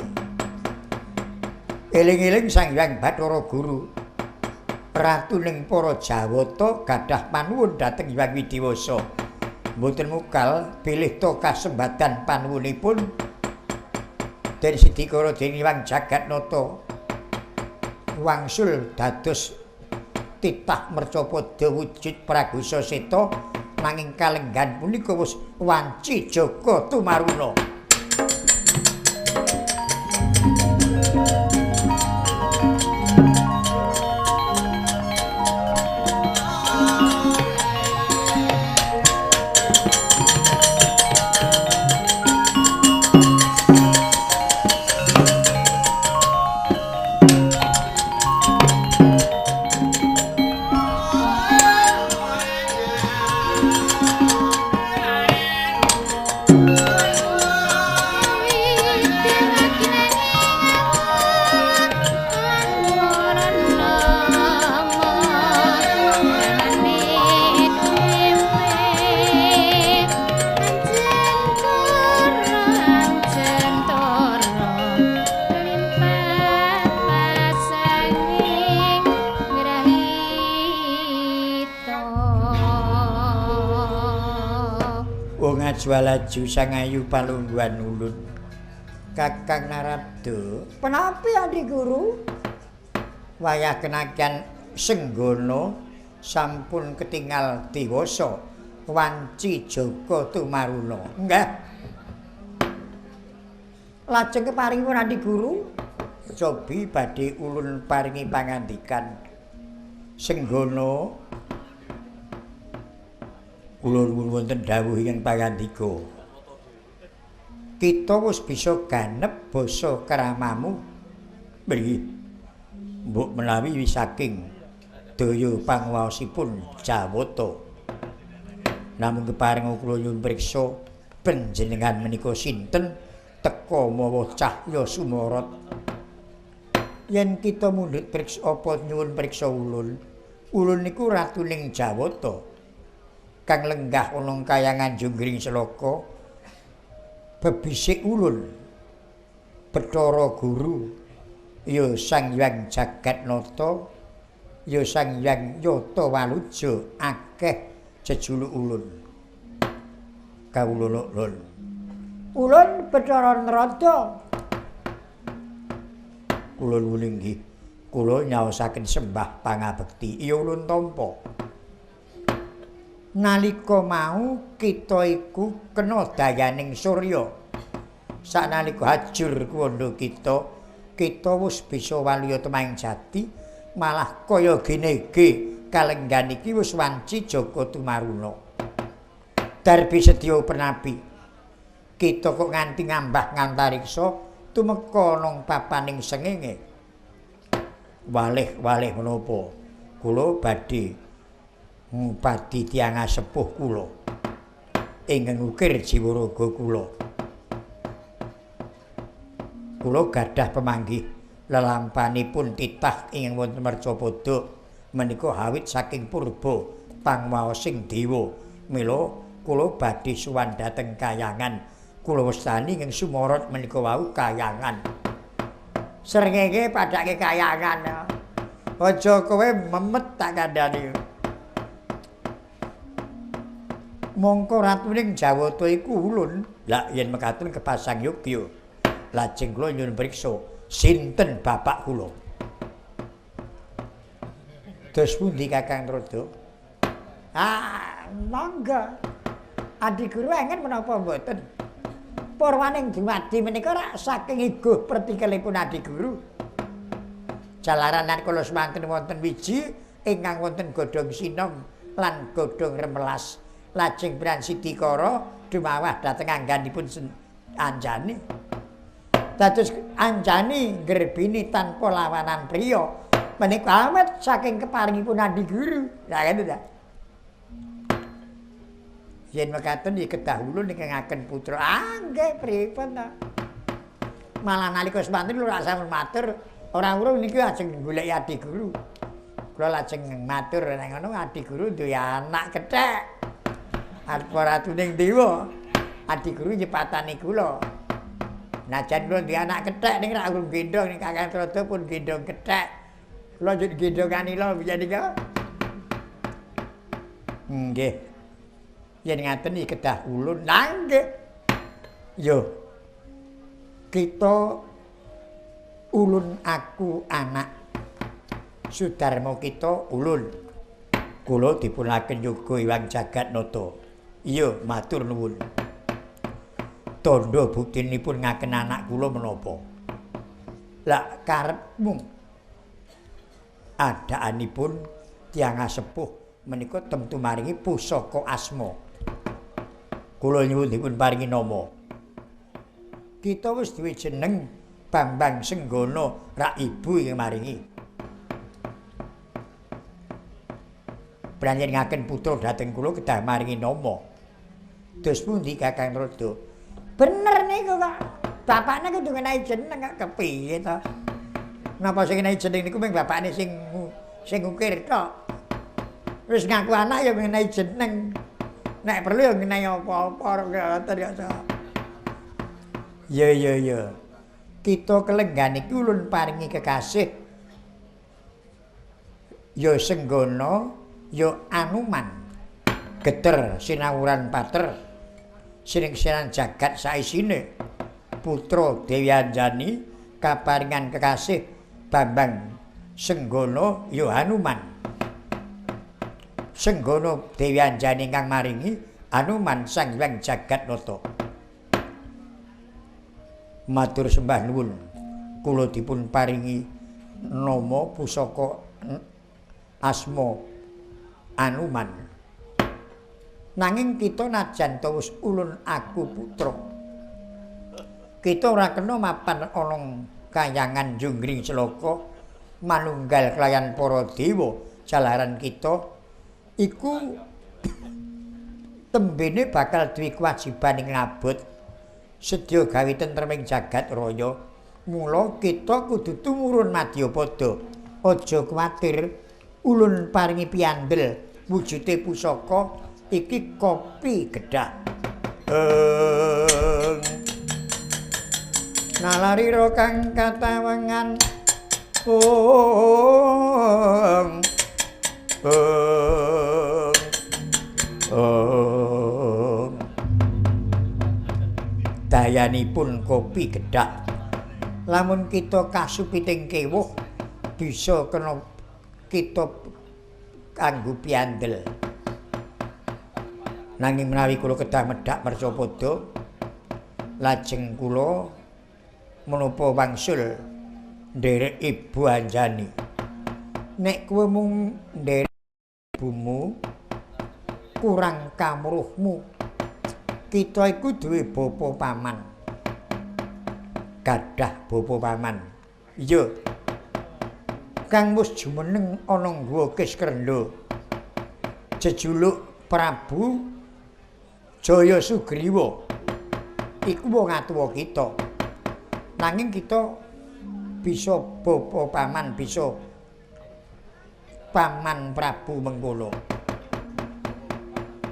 Eling-eling Sang Hyang Bathara Guru ratuning para Jawata gadah panuwun dhateng Hyang Widiwasa. Mboten mukal bilih to kasembadan panuwunipun den Sidikara dening Hyang Jagatnata wangsul dados titah mercapada wujud Pragusa Seta nanging kalenggan punika wis wanci jaga tumaruna. ngajwalaju sangayu palungguhan ulun. Kakang Narada, Penapi Adi Guru? wayah kenakan Senggono sampun ketinggal diwasa wanci Joko Tumaruna. Nggih. Lajeng keparingipun Adi Guru? Cobi badhe ulun paringi pangandikan. Senggono ulun wonten dawuh ingkang pangandika. Kita wis bisa ganep basa kramamu. Mriki mbok menawi saking daya panguwasipun Jawata. Namung keparing kula nyuwun priksa panjenengan menika sinten teka mawa cahya sumorot. Yen kita mundhut priksa apa nyuwun priksa ulun. Ulun niku ratuning Jawata. Kang lenggah ana kayangan Junggring Selaka. Bebisik ulun. Bathara Guru ya Sang Hyang Jagatnata, ya Sang Hyang Yata Waluja akeh jejuluk ulun. Kawula ulun. Ulun Bathara Narada. Kula nuwun nggih. Kula nyaosaken sembah pangabekti. Iya ulun tampa. Nalika mau kita iku kena dayaning Surya. Sanalika hajur kuwanda kita wis bisa waliya temahing jati, malah kaya genege kalenggan iki wis wanci Joko Tumaruna. Darbi sedya penapi. Kita kok nganti ngambah ngantariksa tumeka nang papaning sengenge. Walih-walih menapa? Kula badhe ngupadi tiyang sepuh kula ingkang ukir jiwaraga kula. Kula gadah pemanggih lelampanipun titah ingkang wonten Mercapada menika hawit saking purba pangwaosing dewa. Mila kula badhe suwan dhateng kayangan. Kula wastani ingkang sumorot menika wau kayangan. Srengenge padhake kayangan. Aja kowe memet tak kandhani. Mongko ratuning Jawata iku ulun. Lah yen mekaten kepasang yogya. Lajeng kula nyuwun priksa sinten bapak kula. Dos pundi Kakang Narada? Mangga. Adi Guru engen menapa mboten? Purwaning dumadi menika rak saking iguh pertikelipun Adi Guru. Jalaran kula semanten wonten wiji ingkang wonten godhong sinom lan godhong remelas. Lajeng Pran Sidikara dumawah dhateng angganipun Anjani. Dados Anjani ngrebini tanpa lawanan priya. Menika awet saking keparingipun Adi Guru. Lah ngoten ta. Yen mekaten iki kedah ulun ingkang ngaken putra. Nggih pripun ta. Malah nalika semanten kula sampun matur ora urung niki ajeng goleki Adi Guru. Kula lajeng matur nek ngono Adi Guru duwe anak kethek. Arep ratuning dewa. Adi Guru nyepatani kula. Najan kula duwe anak kethek ning rak urung gendong ning Kakang Narada pun gendong kethek. Kula njuk gendonganila piye nika? Nggih. Yen ngaten iki kedah ulun. Lah nggih. Yo. Kita ulun aku anak. Sudarma kita ulun. Kula dipunaken yoga Hyang Jagatnata. Iya, matur nuwun. Tandha buktinipun ngaken anak kula menapa? Lah karepmu adaanipun tiyang sepuh menika temtu maringi pusaka asma. Kula nyuwun dipun paringi nama. Kita wis duwe jeneng Bambang Senggono rak ibu ingkang maringi. Panjenengaken putra dhateng kula kedah maringi nama. Dos pundi Kakang Narada? Bener niku kok. Bapakne kudu ngenahi jeneng kok kepiye to? Napa sing ngenahi jeneng niku mung bapakne sing ukir tok. Wis ngaku anak ya ngenahi jeneng. Nek perlu ya ngenahi apa-apa ngoten ya. Ya. Kita kelenggan iki ulun paringi kekasih. Ya Senggono, ya Anuman. Geter sinawuran pater. sining-sinan jagat saisine putra Dewi Anjani kaparingan kekasih Bambang Senggana ya Hanuman. Senggana Dewi Anjani kang maringi Hanuman Sang Hyang Jagatnata. Matur sembah nuwun kula dipun paringi nama pusaka asma Hanuman. Nanging kita najan ta wis ulun aku putra. Kita ora kena mapan ana kayangan Junggring Celaka manunggal kelayan para dewa jalaran kita iku tembene bakal duwe kewajiban ing ngabot sedya gawe tentreming jagat raya. Mula kita kudu tumurun Madyapada. Aja kuwatir ulun paringi piandel wujude pusaka iki kopi gedhah. Nalarira kang katawengan dayanipun kopi gedhah. Lamun kita kasupiting kewuh bisa kena kita kanggo piandel. Nanging menawi kula kedah medhak Mercapada lajeng kula menapa wangsul nderek Ibu Anjani. Nek kowe mung nderek ibumu kurang kamruhmu. Kita iku duwe bapa paman. Gadah bapa paman. Iya. Kang wis jumeneng ana ngguwa Kiskrenda. Jejuluk Prabu Jaya Sugriwa. Iku wong atuwa kita. Nanging kita bisa bapa paman, bisa paman Prabu mengkono.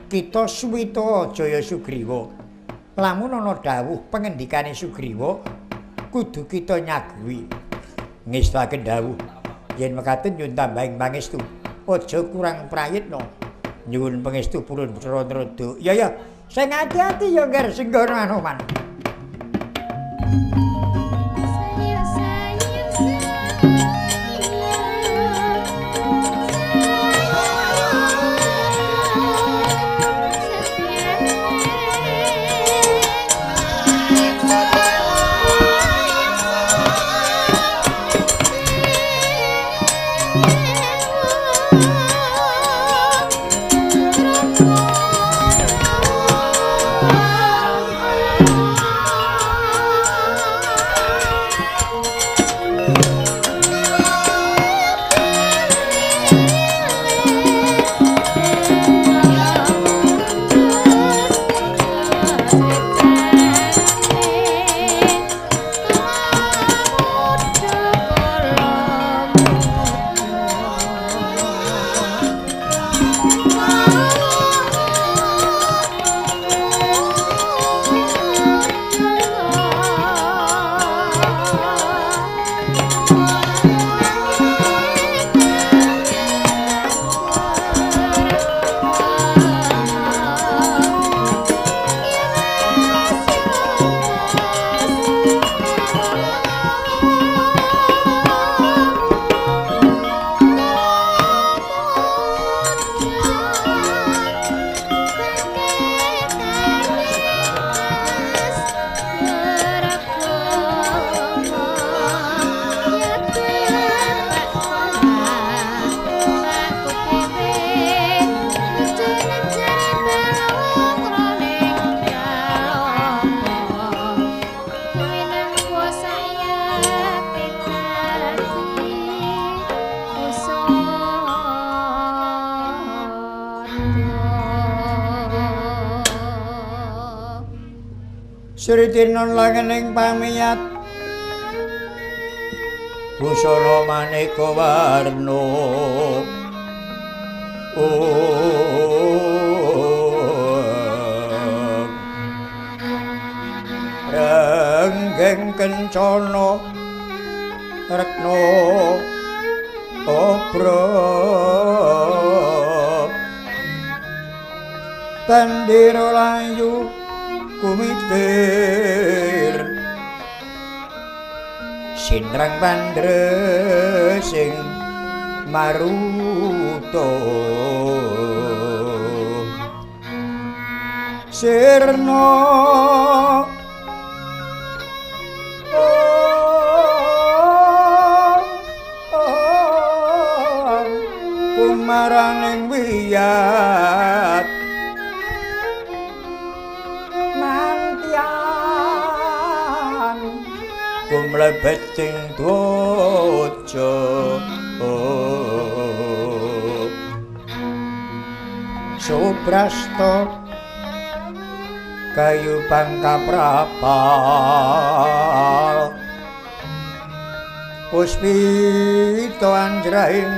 Kita suwita Jaya Sugriwa. Lamun ana dawuh pengendikane Sugriwa kudu kita nyaguhi. Ngestaken dawuh yen mekaten nyuwun tambahing pangestu. Aja kurang prayitna. Nyuwun pangestu purun Rada. Ya, sing ati-ati ya Nger Senggana Hanuman. Sritina langening pamiyat busana maneka warna renggeng kencana retna obrok bandira layu kumitir sinrang pandre sing maruto sirna kumaraning wiyat mantian kumlebeting dwaja Suprasta kayu pangkaprapal puspita anjraing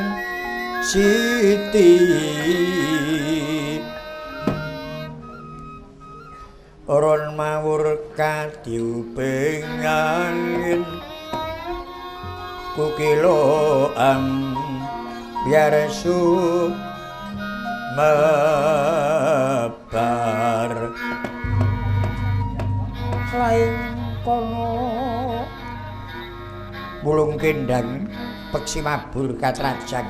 siti ron mawur kadiuping angin kukiloan biar mebar lain kono mulung kendang peksi mabur katrajang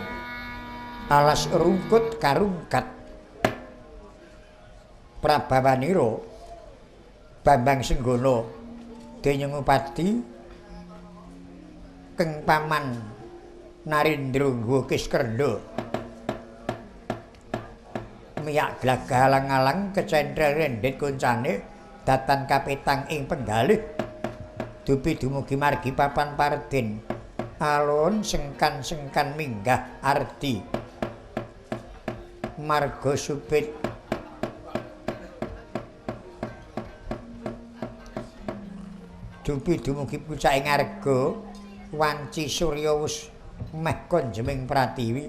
alas rungkut karungkat Prabawanira Bambang Senggana Denyengupati keng paman Narendra Ngwakiskerna miyak glagah alang-alang kecendrel rendet koncane datan kapitang ing penggalih dupi dumugi margi papan Parden alon sengkan-sengkan minggah ardi marga supit dupi dumugi pucaking arga wanci surya wus meh konjeming pratiwi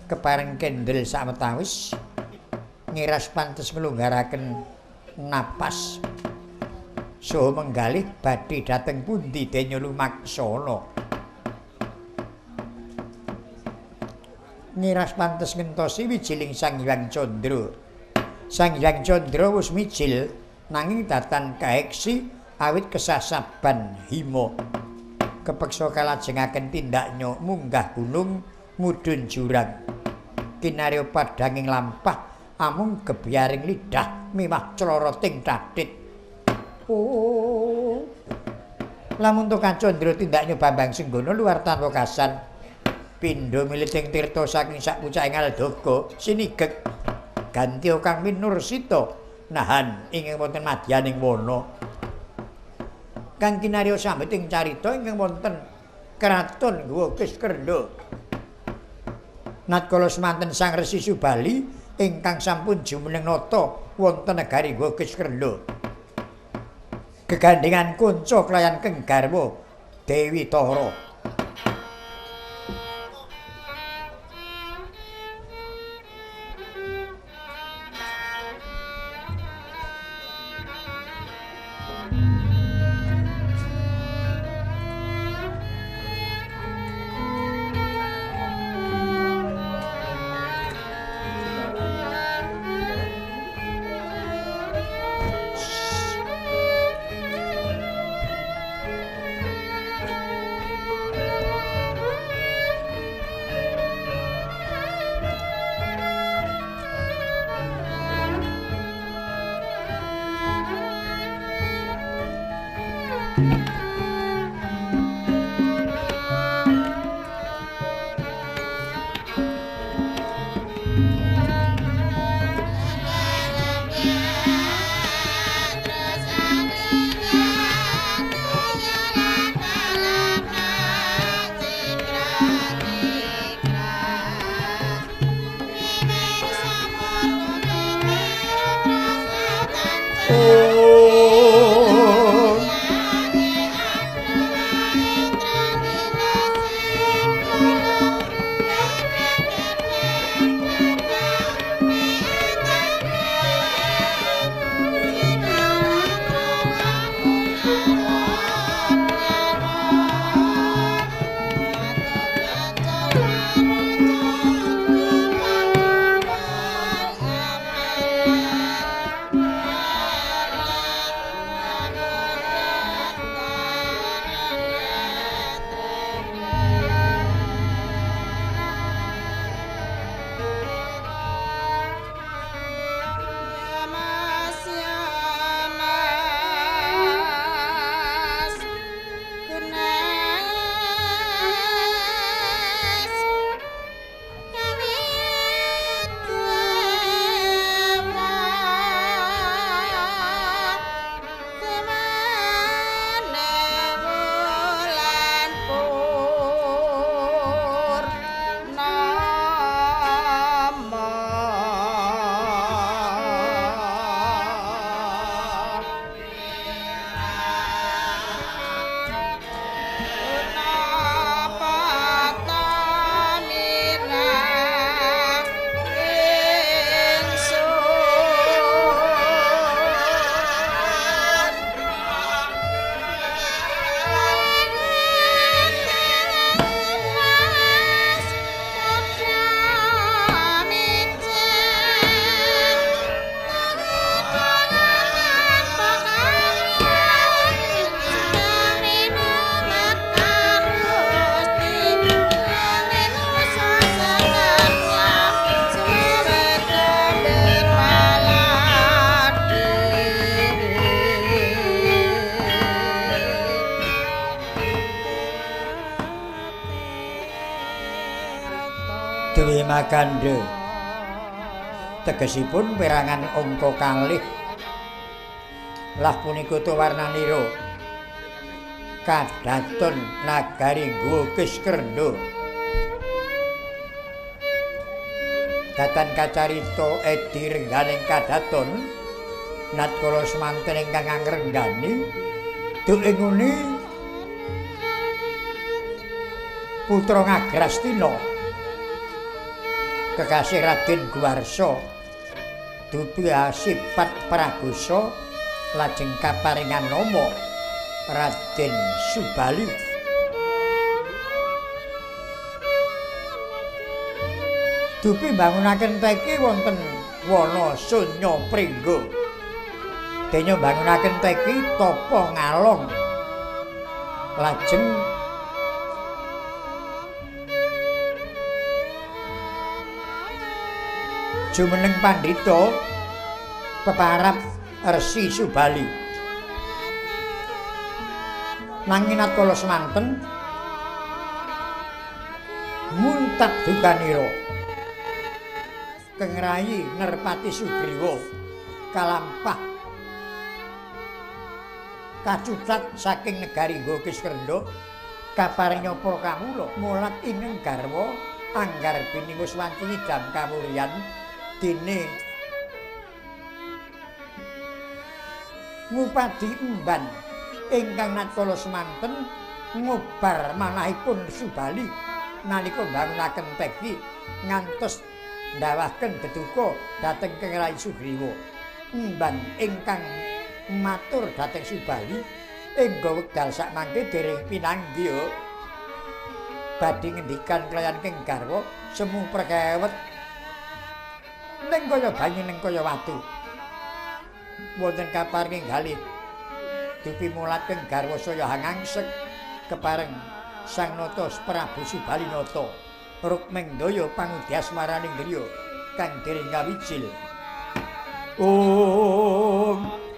kepareng kendel sawetawis ngiras pantes nglunggaraken napas saha menggalih badhe dhateng pundi denya lumaksana ngiras pantes ngentosi wijiling Sang Hyang Candra Sang Hyang Candra wis mijil nanging datan kaeksi awit kesasaban hima kepeksa kalajengaken tindaknya munggah gunung mudhun jurang kinarya padhanging lampah amung gebyaring lidah miwah cloroting dadit oh lamun to Kacandra tindaknya Bambang Senggana luar tanpa kasan pindha militing tirta saking sak pucaking aldaga sinigek ganti Kang Minursita nahan ingkang wonten madyaning wana kang kinarya sambeting carita ingkang wonten kraton Ngwakiskerna natkala semanten Sang Resi Subali ingkang sampun jumeneng nata wonten negari Ngwakiskerna gegandhengan kanca klayan keng garwa Dewi Tara Makanda tegesipun perangan angka kalih lah punika warnanira kadaton nagari Gukiskrenda datan kacarita edi rengganing kadaton natkala semanten ingkang angrenggani duk inguni putra Ngagrastina kekasih Raden Guwarsa dudu asipat pragusa lajeng kaparingan nama Raden Subali. Dupi bangunaken teki wonten wana Sonya Pringga. Denya bangunaken teki tapa ngalong. Lajeng jumeneng pandhita peparap Resi Subali. Nanging natkala semanten muntab dukanira kengrayi Nerpati Sugriwa kalampah kacucat saking negari Gukiskrenda kaparing nyapa kamula mulat ingkang garwa anggar binimus wanci idam kamulyan dene Ngupadi Emban ingkang natkala semanten ngobar manahipun Subali nalika bangunaken teki ngantos ndhawaken beduka dhateng Rai Sugriwa. Emban ingkang matur dhateng Subali engga wekdal sakmangke dereng pinanggih badhe ngendikan kelayan keng garwa semu perkewet ning kaya banyu ning kaya watu. Wonten kaparing galih dupi mulat keng garwa saya hangangsek kepareng Sang Nata Prabu Subali Nata Rukmendaya pangudyasmaraning griya kang dereng kawijil. Om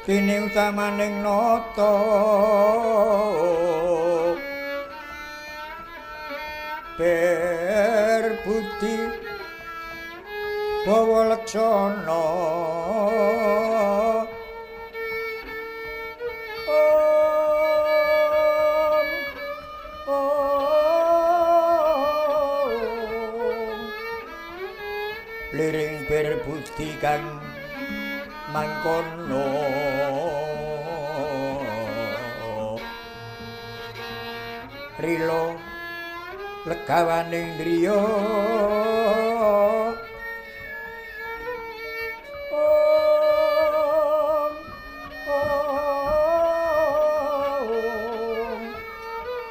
kene utamaning nata berbudi bawa laksana liring berbudi kang mangkono rilo legawaning driya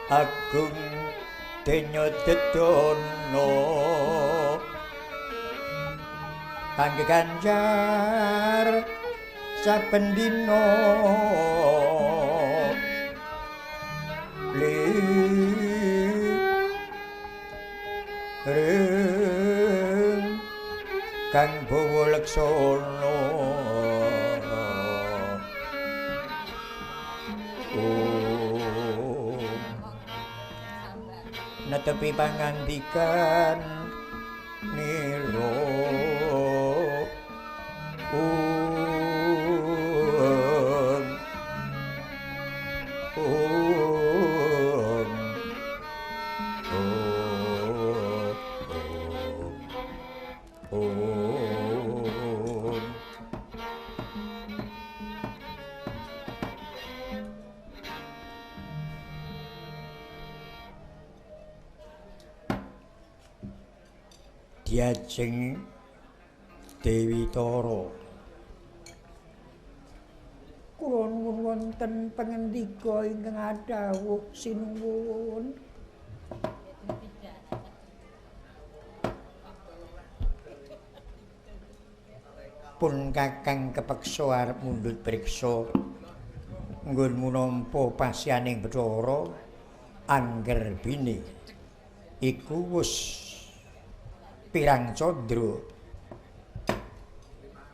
agung denya dedono kangge ganjar saben dina ring kang bawa laksana netepi pangandikan nira Diajeng Dewi Tara Kula nuwun wonten pangendika ingkang adhawuh sinuwun. pun kakang kepeksa arep mundhut priksa nggonmu nampa pasyaning Bathara Anggerbini iku wis pirang candra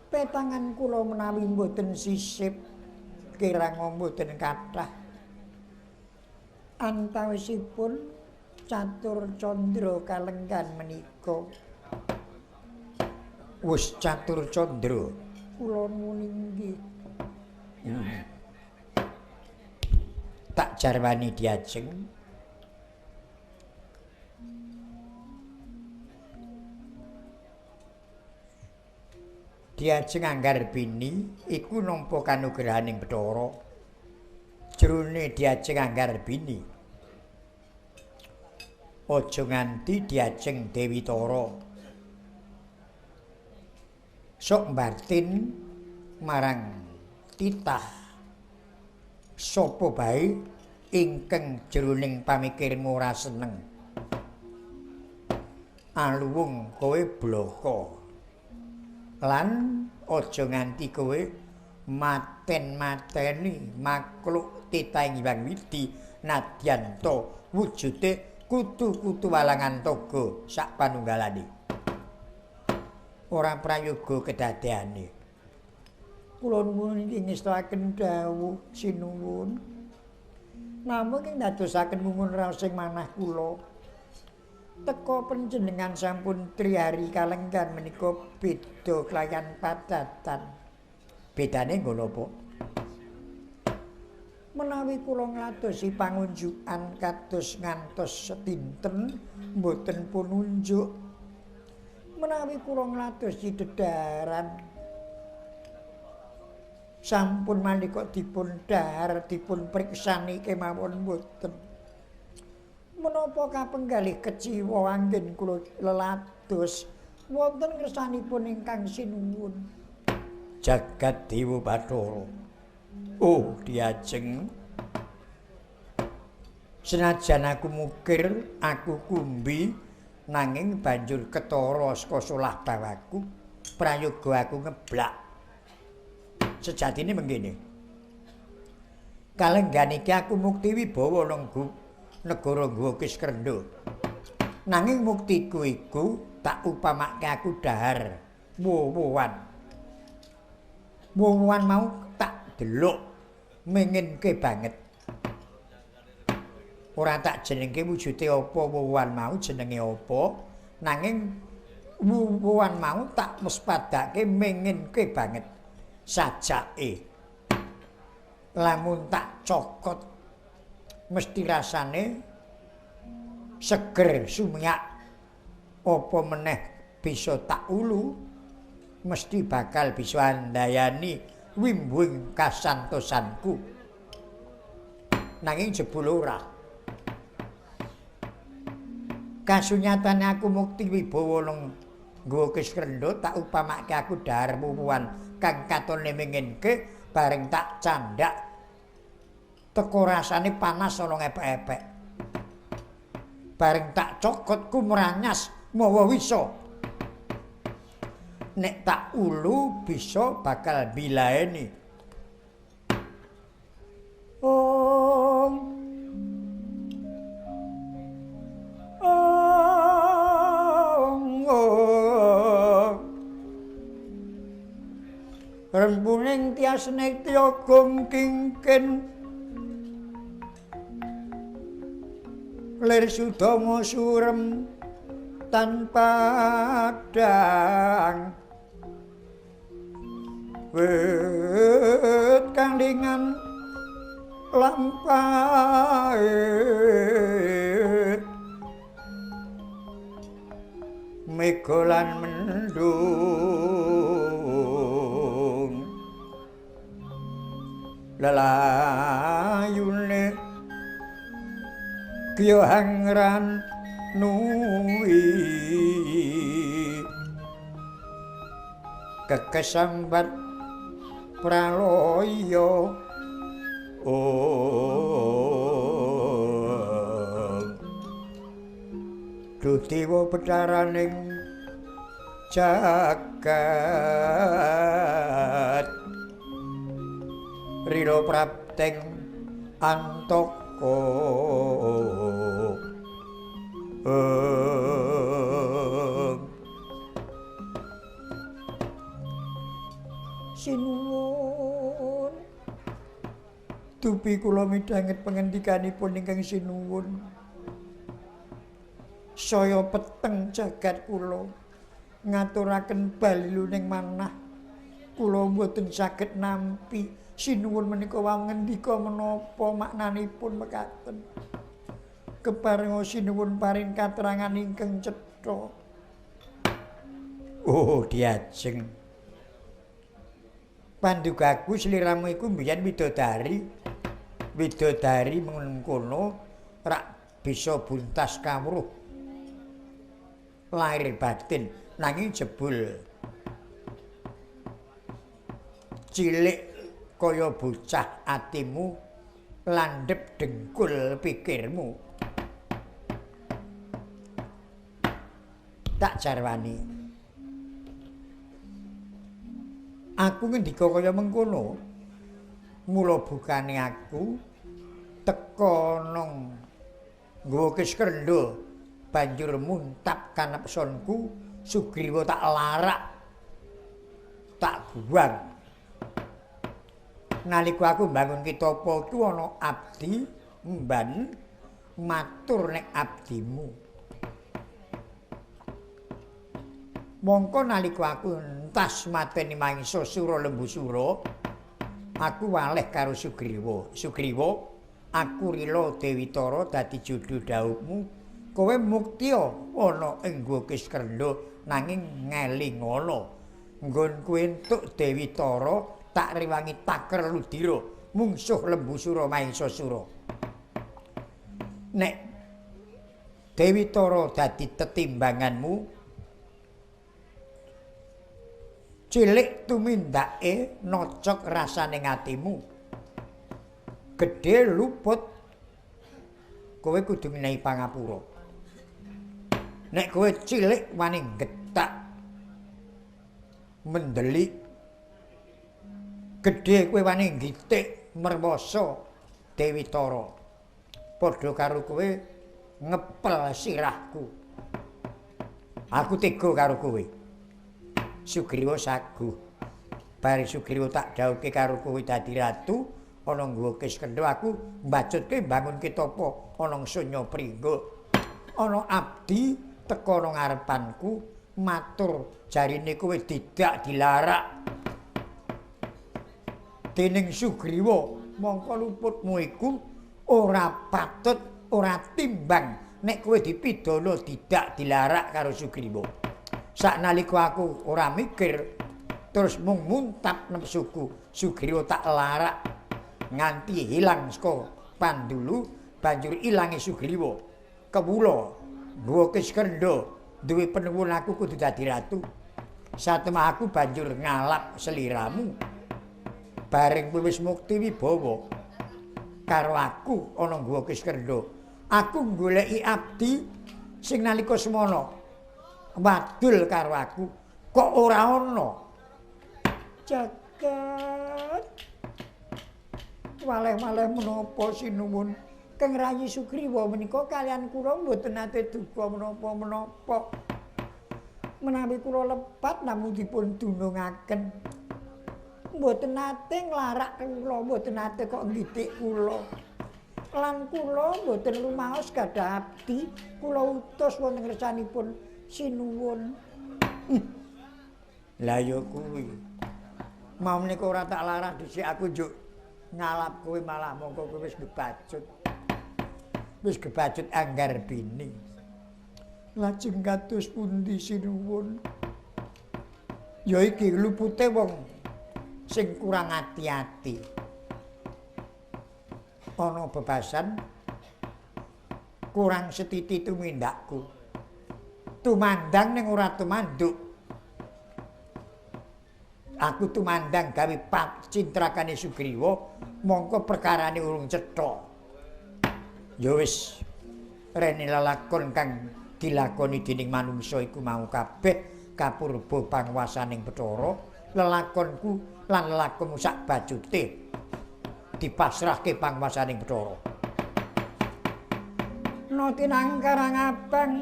Petangan kula menawi mboten sisip kirang mboten kathah antawisipun catur candra kalenggan menika wis catur candra kula nuwun inggih tak jarwani diajeng Diajeng Anggarbini iku nampa kanugrahaning Bathara jroning Diajeng Anggarbini aja nganti Diajeng Dewi Tara sok mbatin marang titah sapa bae ingkang jroning pamikirmu ora seneng aluwung kowe blaka lan aja nganti kowe mateni makhluk titahing Hyang Widi nadyan to wujude kutu-kutu walangan toga sak panunggalane ora prayoga kedadeane kula nuwun inggih ngestakaken dawuh sinuwun namung ing dadosaken mungun raos sing manah kula teka panjenengan sampun trihari kalenggan menika beda kelayan padatan. Bedane ngono apa? Menawi kula ngladosi pangunjukan kados ngantos sedinten mboten pun unjuk. Menawi kula ngladosi dedaran sampun malika dipun dahar dipun priksani kemawon mboten. Menapa kapenggalih keciwa anggen kula lelados wonten kersanipun ingkang sinuwun jagat Dewa Bathara oh diajeng senajan aku mukir aku kumbi nanging banjur ketara saka solah bawaku prayoga aku ngeblak sejatine mengkene kalenggan iki aku mukti wibawa nang negara nggo Kiskrendha. Nanging muktiku iku tak upamake aku dahar wowoan. Wowoan mau tak tak delok menginke banget. Ora tak jenengke wujude apa wuwan mau jenenge apa nanging wuwan mau tak mespadake menginke banget sajake. Lamun tak cokot mesti rasane seger sumiyak apa meneh bisa tak ulu mesti bakal bisa andayani wimbuing kasantosanku nanging jebul ora kasunyatane aku mukti wibawa nang nggawa Kisrendra tak upamake aku dhahar wuwuhan kang katone menginke bareng tak candhak teko rasane panas ana ngepek-epek bareng tak cokot ku meranyas mawa wisa nek tak ulu bisa bakal bilaeni om rempuning tias netya gong kingkin lir sudama surem tanpa dang wit kandingan lampahe megolan mendung lelayune kiyo hangran nuwi kekesambat praloyo Dudewa betaraning jagat Rila prapteng antaka sinuwun dupi kula midhanget pangendikanipun ingkang sinuwun saya peteng jagat kula ngaturaken baliluning manah kula mboten saged nampi sinuwun menika wau ngendika menapa maknanipun mekaten keparenga sinuwun paring katerangan ingkang cetha oh diajeng pandugaku sliramu iku mbiyen widodari mengkono rak bisa buntas kawruh lahir batin nanging jebul cilik kaya bocah atimu landhep dengkul pikirmu tak jarwani aku ngendika kaya mengkono mula bukane aku teka nang nggawa Kisrendra banjur muntap kanepsonku Sugriwa tak larak tak buang nalika aku mbangun kitapa iku ana abdi mban matur nek abdimu mongko nalika aku entas mateni Mahisasura Lembusura aku waleh karo Sugriwa aku rila Dewi Tara dadi judhu dhawuhmu kowe muktiya ana ing nggawa Kisrendra nanging ngelingana nggonku entuk Dewi Tara tak rewangi taker ludira mungsuh Lembusura Mahisasura nek Dewi Tara dadi tetimbanganmu cilik tumindake nocok rasaning atimu gedhe luput kowe kudu menehi pangapura nek kowe cilik wani getak mendelik gedhe kowe wani ngitik merwasa Dewi Tara padha karo kowe ngepel sirahku aku tega karo kowe Sugriwa saguh Bari Sugriwa tak dhawuhke karo kowe dadi ratu, ana nggawa Kiskendha aku mbajutke mbangunke tapa ana Sunya Pringga. Ana abdi teka ana ngarepanku matur jarine kowe tidak dilarak. Dening Sugriwa mongko luputmu iku ora patut ora timbang nek kowe dipidana tidak dilarak karo Sugriwa. Saknalika aku ora mikir terus mung muntap nepsuku Sugriwa tak larak nganti hilang saka Pandulu banjur ilange Sugriwa kewula nggawa Kiskendha duwe penuwun aku kudu dadi ratu. Satemah aku banjur ngalap seliramu bareng kowe wis mukti wibawa karo aku ana nggawa Kiskendha. Aku goleki abdi sing nalika semana wadul karo aku kok ora ana. Jagat waleh-waleh menapa sinuwun Kang Rayi Sugriwa menika kalian kula mboten nate duka menapa-menapa. Menawi kula lepat namung dipun dunungaken. Mboten nate nglarak kula, mboten nate kok ngidik kula. Lan kula mboten rumaos gadah abdi, kula utus wonten ngersanipun sinuwun. Lah ya kuwi. Mau menika ora tak larang dhisik aku njuk ngalap kowe malah mongko kowe wis gebacut. Wis gebacut anggar bini. Lajeng kados pundi sinuwun? Ya iki lupute wong sing kurang ati-ati. Ana bebasan kurang setiti tumindakku. Tumandang ning ora tumanduk. Aku tumandang gawe pacintrakane Sugriwa mongko perkarane urung cetha. Ya wis rene lalakon kang dilakoni dening manungsa iku mau kabeh kapurba panguwasaning Bathara. Lelakonku lan lelakonmu sak bajute dipasrahke panguwasaning Bathara. No tinang karang abang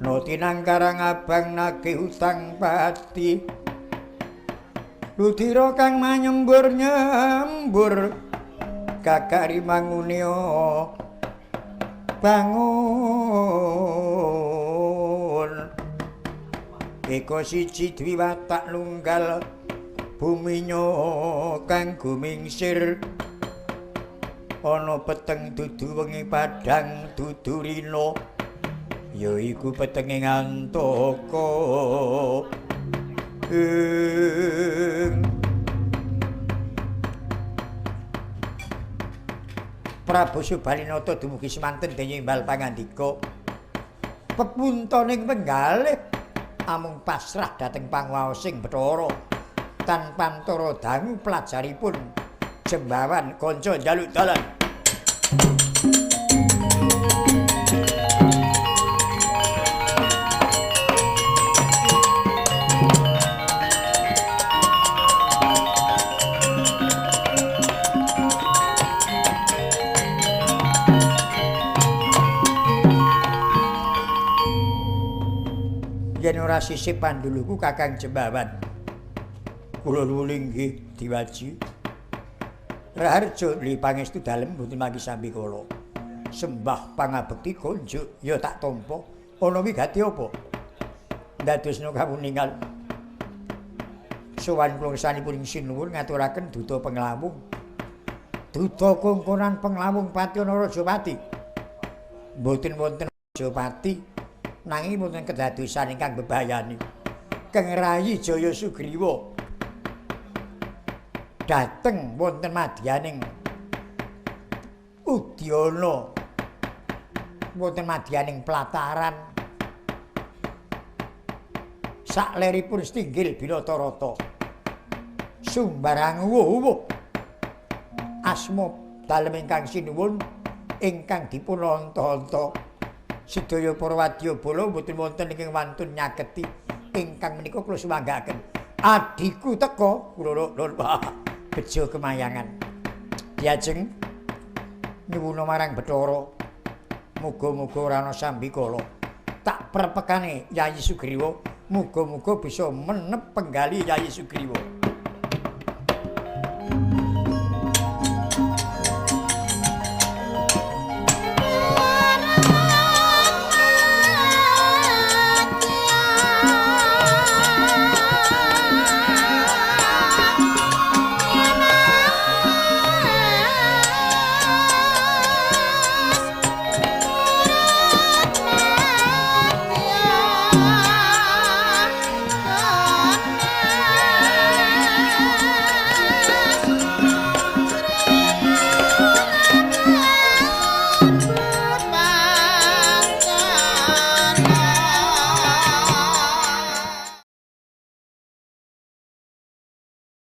No tinang karang abang nagih utang pati. Ludira kang manyembur-nyembur kakari mangunio bangun. Eko siji dwiwatak lunggal buminyo kang gumingsir. Ana peteng dudu wengi padang dudu rina. Ya iku petenge ngantaka. Prabu Subalinata dumugi semanten dene imbal pangandika. Pepuntaning penggalih amung pasrah dhateng panguwaosing Bathara. Tanpa antara dangu pelajaripun jembawan kanca njaluk dalan. Yen ora sisip panduluku Kakang Jembawan. Kula nuwun inggih diwaji. Raharja li pangestu dalem mboten mangki sambi kala. Sembah pangabekti konjuk ya tak tampa. Ana wigati apa? Ndadosna kawuningan. Sowan kula sanipun sinuwun ngaturaken duta penglawung. Duta kongkonan penglawung Patyana Rajapati. Mboten wonten Rajapati. Nanging wonten kedadosan ingkang bebayani. Kang Rayi Jaya Sugriwa dhateng wonten madyaning Udyana, wonten madyaning plataran sakleripun Stinggil Binatarata. Sumbarang wuh-wuh asma dalem ingkang sinuwun ingkang dipun anta-anta. Sedaya para wadyabala mboten wonten ingkang wantun nyaketi ingkang menika kula sumanggaken. Adiku teka kula bejo kemayangan. Diajeng nyuwuna marang Bathara muga-muga ora ana sambikala tak perpekane Yayi Sugriwa, muga-muga bisa menep penggali Yayi Sugriwa.